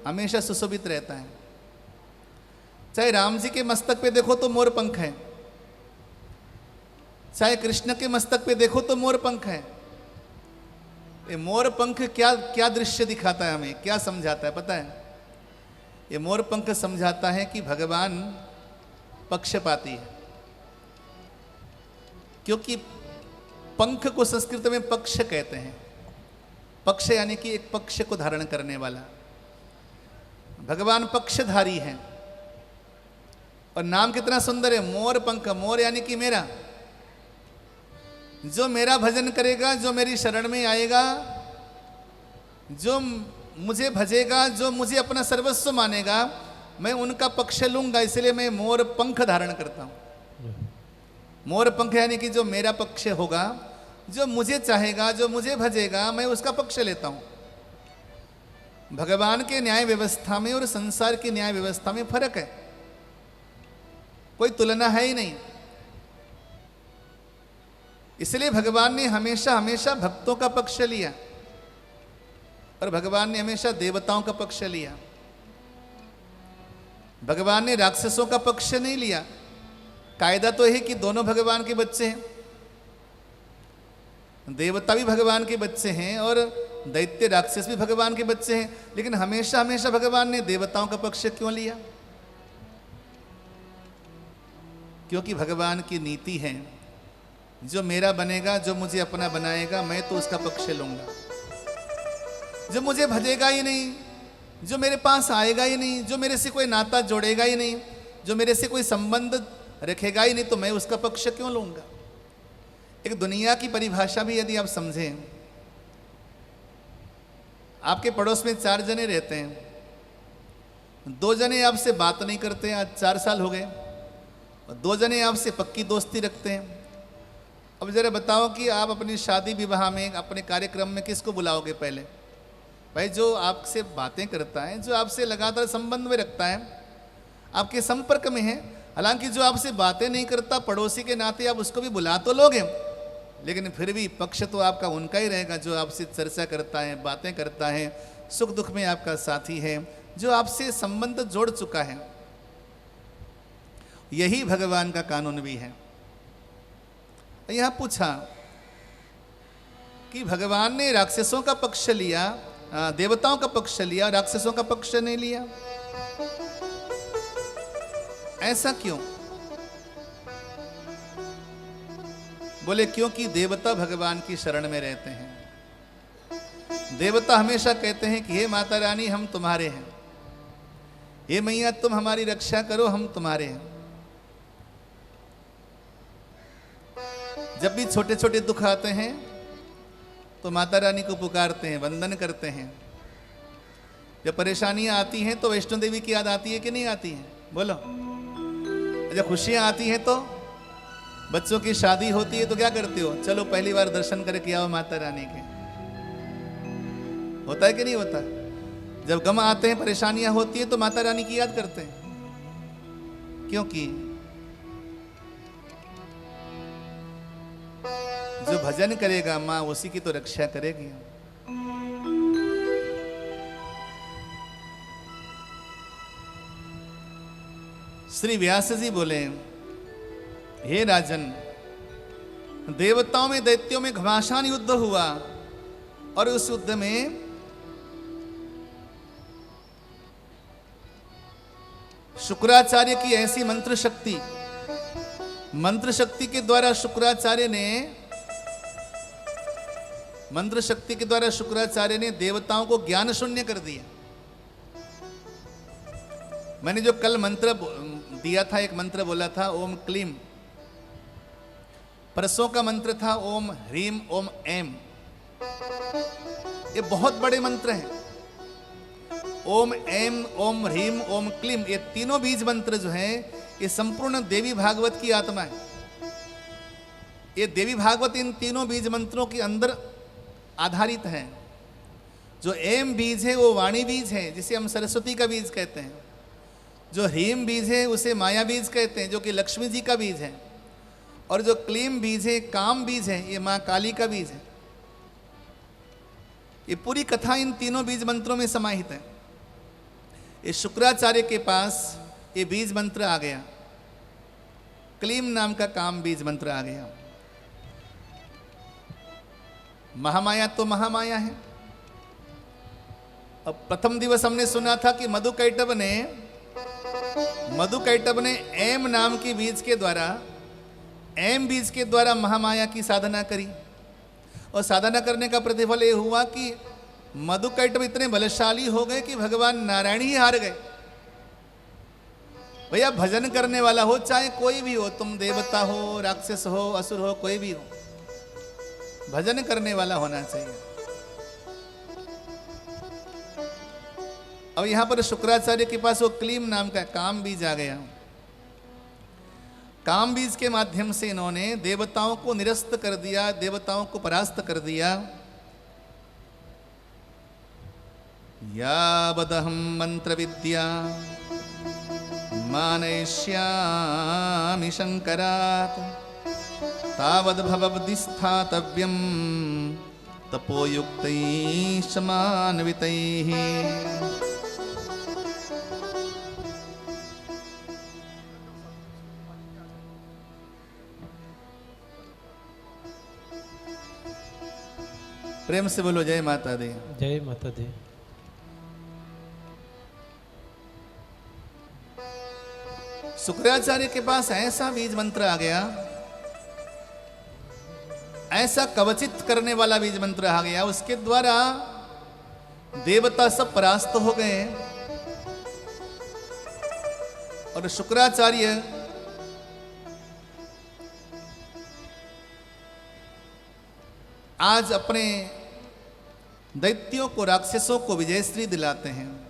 Speaker 2: हमेशा सुशोभित रहता है। चाहे राम जी के मस्तक पे देखो तो मोर पंख है, चाहे कृष्ण के मस्तक पे देखो तो मोर पंख है। ये मोर पंख क्या क्या दृश्य दिखाता है हमें, क्या समझाता है पता है? ये मोर पंख समझाता है कि भगवान पक्षपाती है। क्योंकि पंख को संस्कृत में पक्ष कहते हैं। पक्ष यानी कि एक पक्ष को धारण करने वाला। भगवान पक्षधारी हैं। और नाम कितना सुंदर है, मोर पंख। मोर यानी कि मेरा, जो मेरा भजन करेगा, जो मेरी शरण में आएगा, जो मुझे भजेगा, जो मुझे अपना सर्वस्व मानेगा, मैं उनका पक्ष लूंगा। इसलिए मैं मोर पंख धारण करता हूं। मोर पंख यानी कि जो मेरा पक्ष होगा, जो मुझे चाहेगा, जो मुझे भजेगा, मैं उसका पक्ष लेता हूं। भगवान के न्याय व्यवस्था में और संसार की न्याय व्यवस्था में फर्क है। कोई तुलना है ही नहीं। इसलिए भगवान ने हमेशा हमेशा भक्तों का पक्ष लिया और भगवान ने हमेशा देवताओं का पक्ष लिया। भगवान ने राक्षसों का पक्ष नहीं लिया। कायदा तो है कि दोनों भगवान के बच्चे हैं, देवता भी भगवान के बच्चे हैं और दैत्य राक्षस भी भगवान के बच्चे हैं, लेकिन हमेशा हमेशा भगवान ने देवताओं का पक्ष क्यों लिया? क्योंकि भगवान की नीति है, जो मेरा बनेगा, जो मुझे अपना बनाएगा, मैं तो उसका पक्ष लूंगा। जो मुझे भजेगा ही नहीं, जो मेरे पास आएगा ही नहीं, जो मेरे से कोई नाता जोड़ेगा ही नहीं, जो मेरे से कोई संबंध रखेगा ही नहीं, तो मैं उसका पक्ष क्यों लूंगा? एक दुनिया की परिभाषा भी यदि आप समझें, आपके पड़ोस में 4 जने रहते हैं, 2 जने आपसे बात नहीं करते, आज 4 साल हो गए, और 2 जने आपसे पक्की दोस्ती रखते हैं। अब जरा बताओ कि आप अपनी शादी विवाह में, अपने कार्यक्रम में किसको बुलाओगे? पहले भाई जो आपसे बातें करता है, जो आपसे लगातार संबंध में रखता है, आपके संपर्क में है। हालांकि जो आपसे बातें नहीं करता, पड़ोसी के नाते आप उसको भी बुला तो लोगे, लेकिन फिर भी पक्ष तो आपका उनका ही रहेगा जो आपसे चर्चा करता है, बातें करता है, सुख दुख में आपका साथी है, जो आपसे संबंध जोड़ चुका है। यही भगवान का कानून भी है। यहां पूछा कि भगवान ने राक्षसों का पक्ष लिया, देवताओं का पक्ष लिया, राक्षसों का पक्ष नहीं लिया, ऐसा क्यों? बोले क्योंकि देवता भगवान की शरण में रहते हैं। देवता हमेशा कहते हैं कि हे माता रानी, हम तुम्हारे हैं, हे मैया तुम हमारी रक्षा करो, हम तुम्हारे हैं। जब भी छोटे छोटे दुख आते हैं तो माता रानी को पुकारते हैं, वंदन करते हैं। जब परेशानियां आती हैं तो वैष्णो देवी की याद आती है कि नहीं आती है? बोलो। जब खुशियां आती हैं तो, बच्चों की शादी होती है तो क्या करते हो? चलो पहली बार दर्शन करके आओ माता रानी के। होता है कि नहीं होता? जब गम आते हैं, परेशानियां होती है तो माता रानी की याद करते हैं। क्योंकि जो भजन करेगा मां, उसी की तो रक्षा करेगी। श्री व्यास जी बोले, हे राजन, देवताओं में दैत्यों में घमासान युद्ध हुआ और उस युद्ध में शुक्राचार्य की ऐसी मंत्र शक्ति के द्वारा शुक्राचार्य ने देवताओं को ज्ञान शून्य कर दिया। मैंने जो कल मंत्र दिया था, एक मंत्र बोला था ओम क्लीम, परसों का मंत्र था ओम ह्रीम ओम एम। ये बहुत बड़े मंत्र हैं। ओम एम, ओम ह्रीम, ओम क्लीम, ये तीनों बीज मंत्र जो हैं, ये संपूर्ण देवी भागवत की आत्मा है। ये देवी भागवत इन तीनों बीज मंत्रों के अंदर आधारित है। जो एम बीज है वो वाणी बीज है, जिसे हम सरस्वती का बीज कहते हैं। जो ह्रीम बीज है उसे माया बीज कहते हैं, जो कि लक्ष्मी जी का बीज है। और जो क्लीम बीज है, काम बीज है, ये माँ काली का बीज है। ये पूरी कथा इन तीनों बीज मंत्रों में समाहित है। ये शुक्राचार्य के पास ये बीज मंत्र आ गया, क्लीम नाम का काम बीज मंत्र आ गया। महामाया तो महामाया है। अब प्रथम दिवस हमने सुना था कि मधुकैटभ ने एम नाम की बीज के द्वारा, एम बीज के द्वारा महामाया की साधना करी, और साधना करने का प्रतिफल ये हुआ कि मधुकैटभ इतने बलशाली हो गए कि भगवान नारायण ही हार गए। भैया भजन करने वाला हो, चाहे कोई भी हो, तुम देवता हो, राक्षस हो, असुर हो, कोई भी हो, भजन करने वाला होना चाहिए। अब यहां पर शुक्राचार्य के पास वो क्लीम नाम का काम बीज आ गया। काम बीज के माध्यम से इन्होंने देवताओं को निरस्त कर दिया, देवताओं को परास्त कर दिया। यावदहं मंत्र विद्या मानयिष्यामि शंकरात् तावद्भवद्धिस्थातव्यं तपोयुक्तैः समान्वितैः। प्रेम से बोलो जय माता दी।
Speaker 3: जय माता दी।
Speaker 2: शुक्राचार्य के पास ऐसा बीज मंत्र आ गया, ऐसा कवचित करने वाला बीज मंत्र आ गया, उसके द्वारा देवता सब परास्त हो गए और शुक्राचार्य आज अपने दैत्यों को, राक्षसों को विजयश्री दिलाते हैं।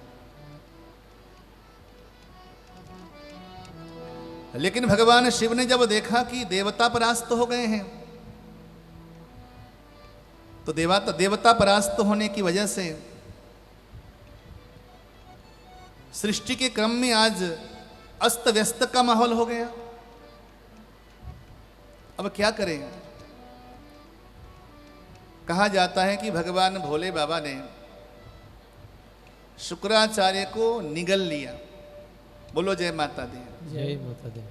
Speaker 2: लेकिन भगवान शिव ने जब देखा कि देवता परास्त हो गए हैं, तो देवता परास्त होने की वजह से सृष्टि के क्रम में आज अस्त व्यस्त का माहौल हो गया। अब क्या करें? कहा जाता है कि भगवान भोले बाबा ने शुक्राचार्य को निगल लिया। बोलो जय माता दी।
Speaker 3: जय माता दी।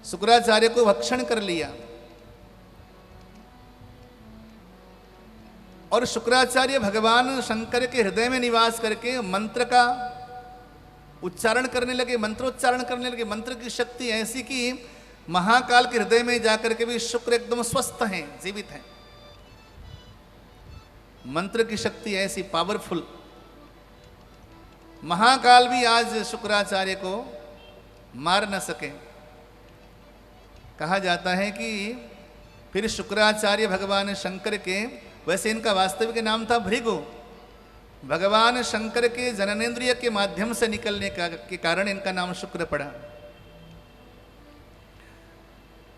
Speaker 2: शुक्राचार्य को भक्षण कर लिया और शुक्राचार्य भगवान शंकर के हृदय में निवास करके मंत्र का उच्चारण करने लगे, मंत्रोच्चारण करने लगे। मंत्र की शक्ति ऐसी कि महाकाल के हृदय में जाकर के भी शुक्र एकदम स्वस्थ हैं, जीवित हैं। मंत्र की शक्ति ऐसी पावरफुल, महाकाल भी आज शुक्राचार्य को मार न सके। कहा जाता है कि फिर शुक्राचार्य भगवान शंकर के, वैसे इनका वास्तविक नाम था भृगु, भगवान शंकर के जननेंद्रिय के माध्यम से निकलने के कारण इनका नाम शुक्र पड़ा।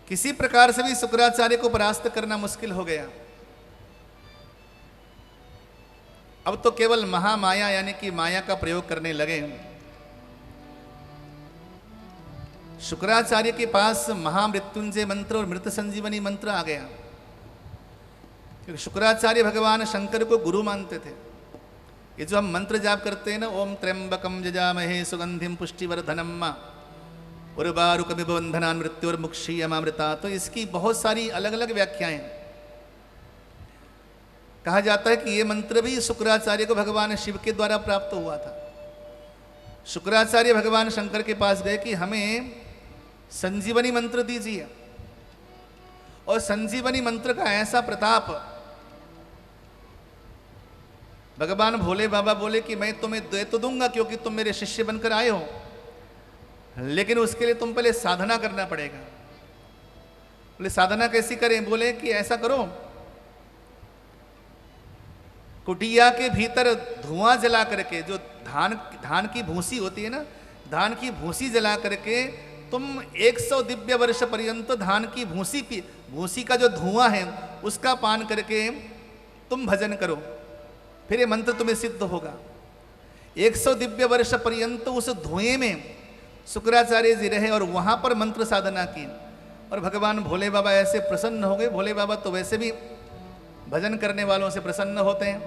Speaker 2: किसी प्रकार से भी शुक्राचार्य को परास्त करना मुश्किल हो गया। अब तो केवल महामाया यानी कि माया का प्रयोग करने लगे। शुक्राचार्य के पास महामृत्युंजय मंत्र और मृत संजीवनी मंत्र आ गया, क्योंकि शुक्राचार्य भगवान शंकर को गुरु मानते थे। ये जो हम मंत्र जाप करते हैं ना, ओम त्र्यंबकम जजामहे सुगंधिम पुष्टिवर्धनम उर्वारुकमिव बंधनान् मृत्युर्मुक्षीयमामृता, तो इसकी बहुत सारी अलग अलग व्याख्याएं। कहा जाता है कि ये मंत्र भी शुक्राचार्य को भगवान शिव के द्वारा प्राप्त हुआ था। शुक्राचार्य भगवान शंकर के पास गए कि हमें संजीवनी मंत्र दीजिए, और संजीवनी मंत्र का ऐसा प्रताप, भगवान भोले बाबा बोले कि मैं तुम्हें दे तो दूंगा क्योंकि तुम मेरे शिष्य बनकर आए हो, लेकिन उसके लिए तुम पहले साधना करना पड़ेगा। बोले साधना कैसी करें? बोले कि ऐसा करो, कुटिया के भीतर धुआं जला करके, जो धान की भूसी होती है ना, धान की भूसी जला करके तुम 100 दिव्य वर्ष पर्यंत धान की भूसी का जो धुआं है उसका पान करके तुम भजन करो, फिर ये मंत्र तुम्हें सिद्ध होगा। 100 दिव्य वर्ष पर्यंत उस धुएं में शुक्राचार्य जी रहे और वहां पर मंत्र साधना की, और भगवान भोले बाबा ऐसे प्रसन्न हो गए। भोले बाबा तो वैसे भी भजन करने वालों से प्रसन्न होते हैं,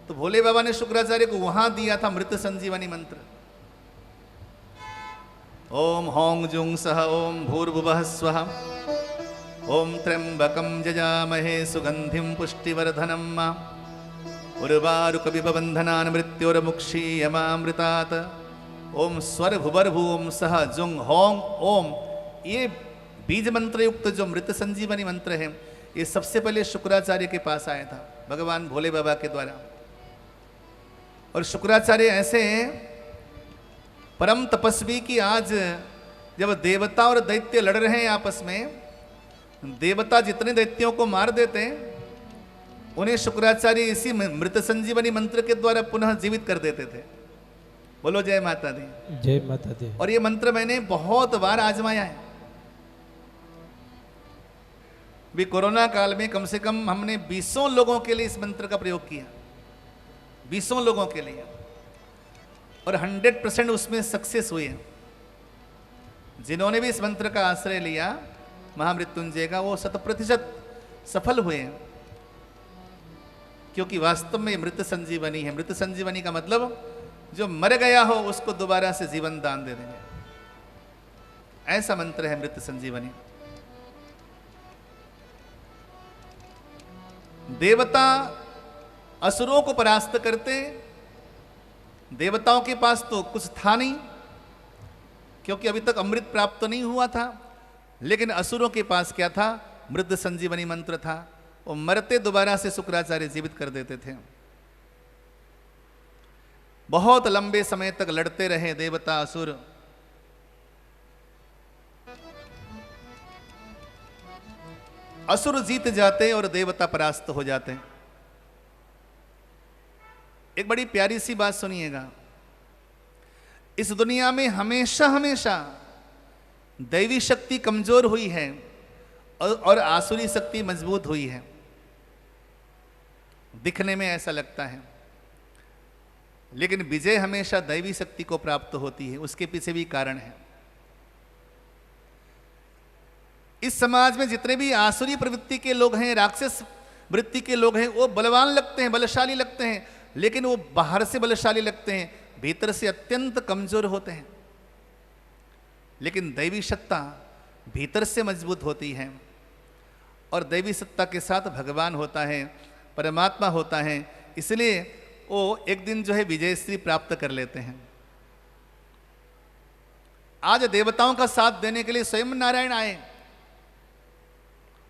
Speaker 2: तो भोले बाबा ने शुक्राचार्य को वहां दिया था मृत संजीवनी मंत्र। ओम हौं जुंग सह ओम भूर्भुवः स्वः ओम त्र्यंबकं जजामहे सुगंधिं पुष्टिवर्धनम् उर्वारुकमिव बन्धनान् मृत्युर्मुक्षीयमामृतात्। ओम स्वर भुवर्भु ओम सह जुंग होंग ओम, ये बीज मंत्र युक्त जो मृत संजीवनी मंत्र है, ये सबसे पहले शुक्राचार्य के पास आया था भगवान भोले बाबा के द्वारा। और शुक्राचार्य ऐसे परम तपस्वी की आज जब देवता और दैत्य लड़ रहे हैं आपस में, देवता जितने दैत्यों को मार देते हैं उन्हें शुक्राचार्य इसी मृत संजीवनी मंत्र के द्वारा पुनः जीवित कर देते थे। बोलो जय माता दी।
Speaker 3: जय माता दी।
Speaker 2: और ये मंत्र मैंने बहुत बार आजमाया है। भी कोरोना काल में कम से कम हमने 20 लोगों के लिए इस मंत्र का प्रयोग किया, 20 लोगों के लिए। और 100% उसमें सक्सेस हुए। जिन्होंने भी इस मंत्र का आश्रय लिया महामृत्युंजय का, वो 100% सफल हुए, क्योंकि वास्तव में मृत संजीवनी है। मृत संजीवनी का मतलब जो मर गया हो उसको दोबारा से जीवन दान दे देंगे, ऐसा मंत्र है मृत संजीवनी। देवता असुरों को परास्त करते, देवताओं के पास तो कुछ था नहीं, क्योंकि अभी तक अमृत प्राप्त नहीं हुआ था, लेकिन असुरों के पास क्या था? मृत संजीवनी मंत्र था। वो मरते दोबारा से शुक्राचार्य जीवित कर देते थे। बहुत लंबे समय तक लड़ते रहे देवता असुर। असुर जीत जाते और देवता परास्त हो जाते। एक बड़ी प्यारी सी बात सुनिएगा, इस दुनिया में हमेशा हमेशा दैवी शक्ति कमजोर हुई है और आसुरी शक्ति मजबूत हुई है। दिखने में ऐसा लगता है, लेकिन विजय हमेशा दैवी शक्ति को प्राप्त होती है। उसके पीछे भी कारण है। इस समाज में जितने भी आसुरी प्रवृत्ति के लोग हैं, राक्षस वृत्ति के लोग हैं, वो बलवान लगते हैं, बलशाली लगते हैं, लेकिन वो बाहर से बलशाली लगते हैं, भीतर से अत्यंत कमजोर होते हैं। लेकिन दैवी सत्ता भीतर से मजबूत होती है, और दैवी सत्ता के साथ भगवान होता है, परमात्मा होता है। इसलिए वो एक दिन जो है विजयश्री प्राप्त कर लेते हैं। आज देवताओं का साथ देने के लिए स्वयं नारायण आए,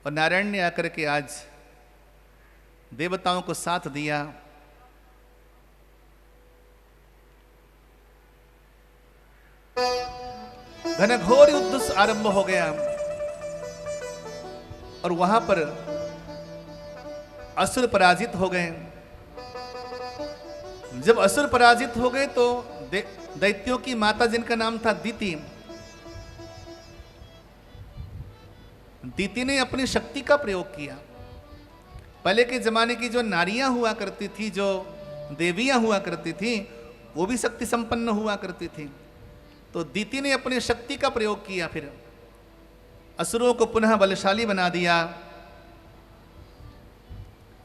Speaker 2: और नारायण ने आकर के आज देवताओं को साथ दिया। घनघोर युद्ध आरंभ हो गया, और वहां पर असुर पराजित हो गए। जब असुर पराजित हो गए तो दैत्यों की माता, जिनका नाम था दीति, दीति ने अपनी शक्ति का प्रयोग किया। पहले के जमाने की जो नारियां हुआ करती थी, जो देवियां हुआ करती थी, वो भी शक्ति संपन्न हुआ करती थी। तो दीति ने अपनी शक्ति का प्रयोग किया, फिर असुरों को पुनः बलशाली बना दिया।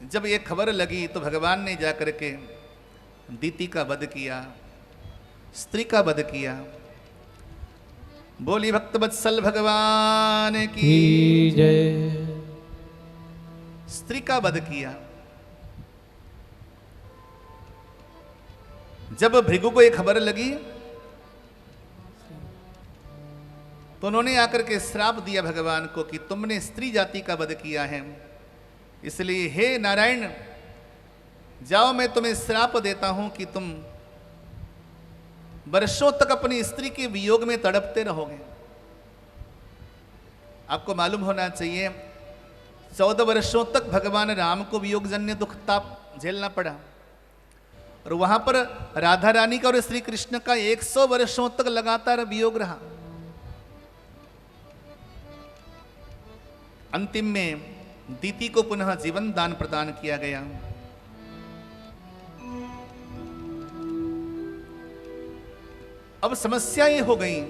Speaker 2: जब ये खबर लगी तो भगवान ने जाकर के दीति का वध किया, स्त्री का वध किया। बोली भक्त वत्सल भगवान की
Speaker 3: जय।
Speaker 2: स्त्री का वध किया। जब भृगु को ये खबर लगी तो उन्होंने आकर के श्राप दिया भगवान को कि तुमने स्त्री जाति का वध किया है, इसलिए हे नारायण, जाओ मैं तुम्हें श्राप देता हूं कि तुम वर्षों तक अपनी स्त्री के वियोग में तड़पते रहोगे। आपको मालूम होना चाहिए 14 वर्षों तक भगवान राम को वियोगजन्य दुख ताप झेलना पड़ा, और वहां पर राधा रानी का और श्री कृष्ण का 100 वर्षों तक लगातार वियोग रहा। अंतिम में दीति को पुनः जीवन दान प्रदान किया गया। अब समस्या ये हो गई,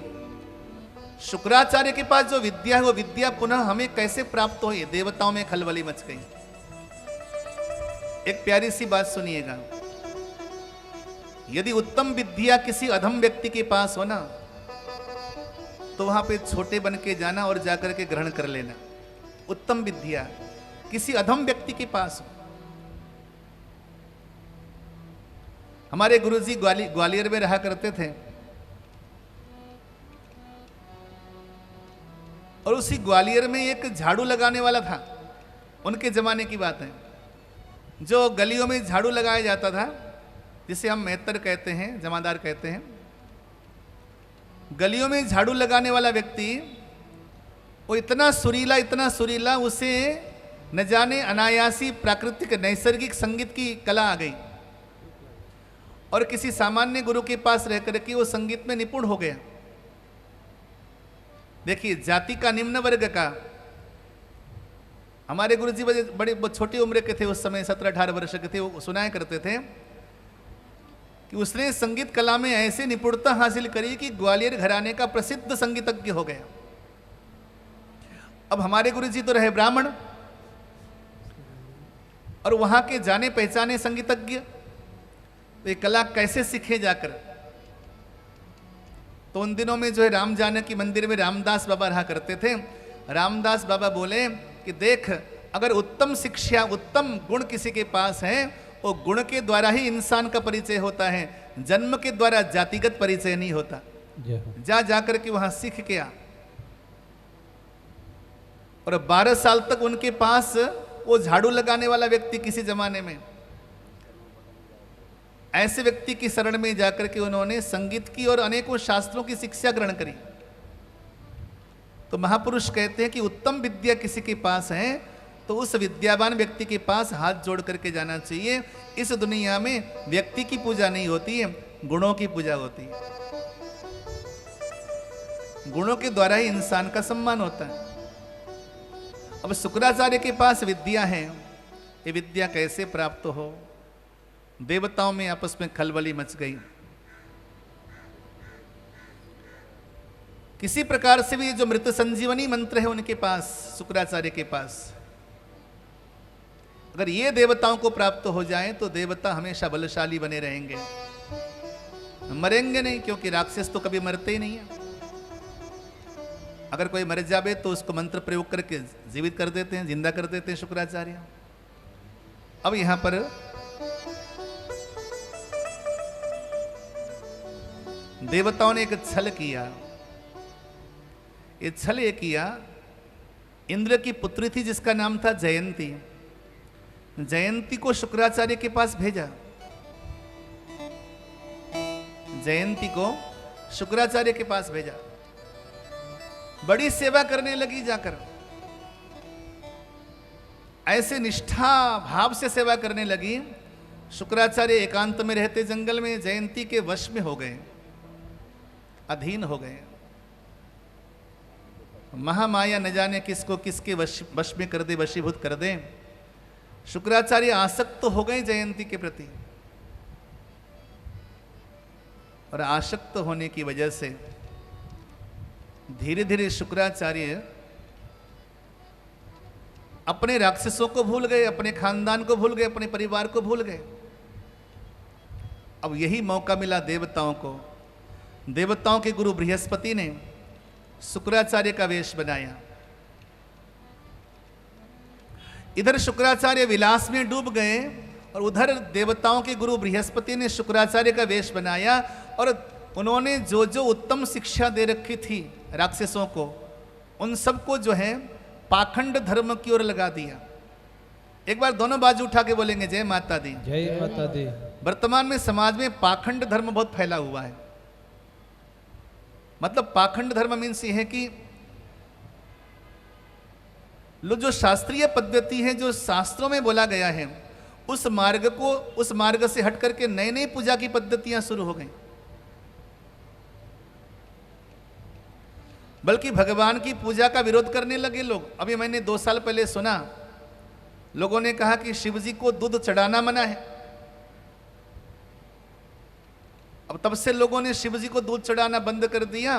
Speaker 2: शुक्राचार्य के पास जो विद्या है वो विद्या पुनः हमें कैसे प्राप्त हो? देवताओं में खलबली मच गई। एक प्यारी सी बात सुनिएगा, यदि उत्तम विद्या किसी अधम व्यक्ति के पास हो ना, तो वहां पे छोटे बन के जाना और जाकर के ग्रहण कर लेना। उत्तम विद्या किसी अधम व्यक्ति के पास हो। हमारे गुरुजी ग्वालियर में रहा करते थे, और उसी ग्वालियर में एक झाड़ू लगाने वाला था। उनके जमाने की बात है, जो गलियों में झाड़ू लगाया जाता था, जिसे हम मेहतर कहते हैं, जमादार कहते हैं। गलियों में झाड़ू लगाने वाला व्यक्ति वो इतना सुरीला, उसे न जाने अनायासी प्राकृतिक नैसर्गिक संगीत की कला आ गई, और किसी सामान्य गुरु के पास रहकर के वो संगीत में निपुण हो गया। देखिए, जाति का निम्न वर्ग का, हमारे गुरुजी बड़े छोटी उम्र के थे उस समय, 17-18 वर्ष के थे। वो सुनाया करते थे कि उसने संगीत कला में ऐसे निपुणता हासिल करी कि ग्वालियर घराने का प्रसिद्ध संगीतज्ञ हो गया। अब हमारे गुरु जी तो रहे ब्राह्मण और वहां के जाने पहचाने संगीतज्ञ, तो ये कला कैसे सीखे जाकर। तो उन दिनों में जो है राम जानकी मंदिर में रामदास बाबा रहा करते थे। रामदास बाबा बोले कि देख, अगर उत्तम शिक्षा उत्तम गुण किसी के पास है, वो गुण के द्वारा ही इंसान का परिचय होता है, जन्म के द्वारा जातिगत परिचय नहीं होता। जा जाकर के वहां सीख के आ। और 12 साल तक उनके पास वो झाड़ू लगाने वाला व्यक्ति किसी जमाने में, ऐसे व्यक्ति की शरण में जाकर के उन्होंने संगीत की और अनेकों शास्त्रों की शिक्षा ग्रहण करी। तो महापुरुष कहते हैं कि उत्तम विद्या किसी के पास है तो उस विद्यावान व्यक्ति के पास हाथ जोड़ करके जाना चाहिए। इस दुनिया में व्यक्ति की पूजा नहीं होती है, गुणों की पूजा होती है। गुणों के द्वारा ही इंसान का सम्मान होता है। अब शुक्राचार्य के पास विद्या है, ये विद्या कैसे प्राप्त हो? देवताओं में आपस में खलबली मच गई। किसी प्रकार से भी जो मृत संजीवनी मंत्र है उनके पास, शुक्राचार्य के पास, अगर ये देवताओं को प्राप्त हो जाए तो देवता हमेशा बलशाली बने रहेंगे, मरेंगे नहीं, क्योंकि राक्षस तो कभी मरते ही नहीं है। अगर कोई मर जावे तो उसको मंत्र प्रयोग करके जीवित कर देते हैं, जिंदा कर देते हैं शुक्राचार्य। अब यहां पर देवताओं ने एक छल किया। ये छल ये किया, इंद्र की पुत्री थी जिसका नाम था जयंती। जयंती को शुक्राचार्य के पास भेजा। जयंती को शुक्राचार्य के पास भेजा। बड़ी सेवा करने लगी जाकर, ऐसे निष्ठा भाव से सेवा करने लगी। शुक्राचार्य एकांत में रहते जंगल में जयंती के वश में हो गए, अधीन हो गए। महामाया न जाने किसको किसके वश में कर दे, वशीभूत कर दे। शुक्राचार्य आसक्त हो गए जयंती के प्रति, और आसक्त होने की वजह से धीरे धीरे शुक्राचार्य अपने राक्षसों को भूल गए, अपने खानदान को भूल गए, अपने परिवार को भूल गए। अब यही मौका मिला देवताओं को। देवताओं के गुरु बृहस्पति ने शुक्राचार्य का वेश बनाया। इधर शुक्राचार्य विलास में डूब गए और उधर देवताओं के गुरु बृहस्पति ने शुक्राचार्य का वेश बनाया, और उन्होंने जो जो उत्तम शिक्षा दे रखी थी राक्षसों को, उन सबको जो है पाखंड धर्म की ओर लगा दिया। एक बार दोनों बाजू उठा के बोलेंगे जय माता दी।
Speaker 3: जय माता दी।
Speaker 2: वर्तमान में समाज में पाखंड धर्म बहुत फैला हुआ है। मतलब पाखंड धर्म मीन्स ये है कि जो शास्त्रीय पद्धति है, जो शास्त्रों में बोला गया है, उस मार्ग से हट करके नई नई पूजा की पद्धतियां शुरू हो गई। बल्कि भगवान की पूजा का विरोध करने लगे लोग। अभी मैंने 2 साल पहले सुना, लोगों ने कहा कि शिव जी को दूध चढ़ाना मना है। अब तब से लोगों ने शिव जी को दूध चढ़ाना बंद कर दिया।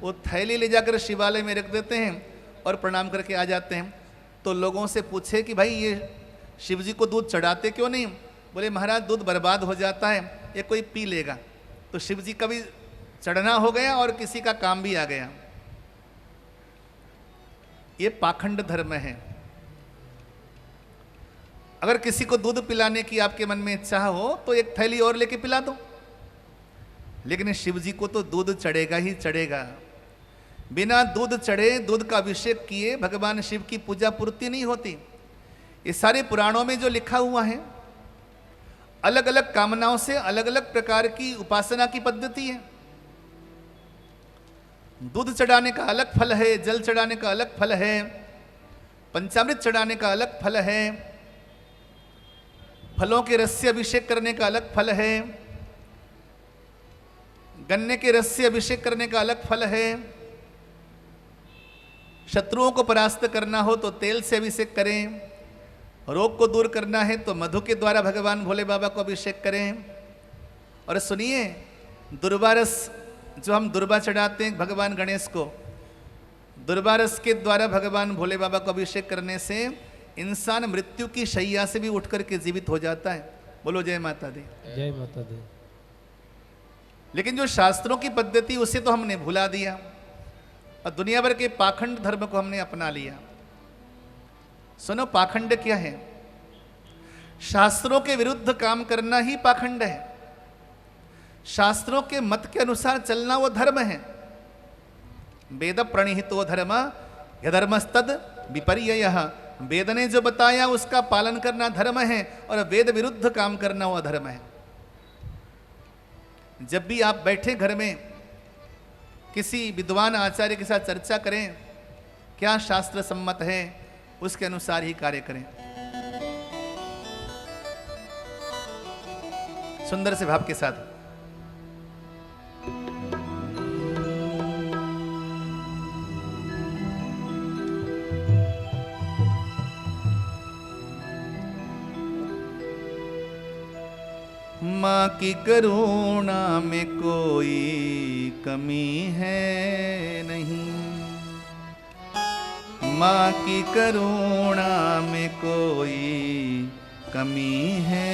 Speaker 2: वो थैली ले जाकर शिवालय में रख देते हैं और प्रणाम करके आ जाते हैं। तो लोगों से पूछे कि भाई ये शिव जी को दूध चढ़ाते क्यों नहीं? बोले महाराज दूध बर्बाद हो जाता है, ये कोई पी लेगा। तो शिव जी का भी चढ़ना हो गया और किसी का काम भी आ गया। ये पाखंड धर्म है। अगर किसी को दूध पिलाने की आपके मन में इच्छा हो तो एक थैली और लेके पिला दो, लेकिन शिव जी को तो दूध चढ़ेगा ही चढ़ेगा। बिना दूध चढ़े, दूध का अभिषेक किए भगवान शिव की पूजा पूर्ति नहीं होती। ये सारे पुराणों में जो लिखा हुआ है, अलग अलग कामनाओं से अलग अलग प्रकार की उपासना की पद्धति है। दूध चढ़ाने का अलग फल है, जल चढ़ाने का अलग फल है, पंचामृत चढ़ाने का अलग फल है, फलों के रस से अभिषेक करने का अलग फल है, गन्ने के रस से अभिषेक करने का अलग फल है, शत्रुओं को परास्त करना हो तो तेल से अभिषेक करें, रोग को दूर करना है तो मधु के द्वारा भगवान भोले बाबा को अभिषेक करें, और सुनिए, दुर्वारस जो हम दुर्वा चढ़ाते हैं भगवान गणेश को, दुर्वारस के द्वारा भगवान भोले बाबा को अभिषेक करने से इंसान मृत्यु की शैया से भी उठ करके जीवित हो जाता है। बोलो जय माता दी।
Speaker 1: जय माता दी।
Speaker 2: लेकिन जो शास्त्रों की पद्धति उसे तो हमने भुला दिया और दुनिया भर के पाखंड धर्म को हमने अपना लिया। सुनो, पाखंड क्या है? शास्त्रों के विरुद्ध काम करना ही पाखंड है। शास्त्रों के मत के अनुसार चलना वो धर्म है। वेद प्रणिहितो धर्म यधर्मस्तद विपर्ययः, वेद ने जो बताया उसका पालन करना धर्म है और वेद विरुद्ध काम करना वो अधर्म है। जब भी आप बैठे घर में किसी विद्वान आचार्य के साथ चर्चा करें, क्या शास्त्र सम्मत है, उसके अनुसार ही कार्य करें। सुंदर से भाव के साथ। माँ की करुणा में कोई कमी है नहीं, माँ की करुणा में कोई कमी है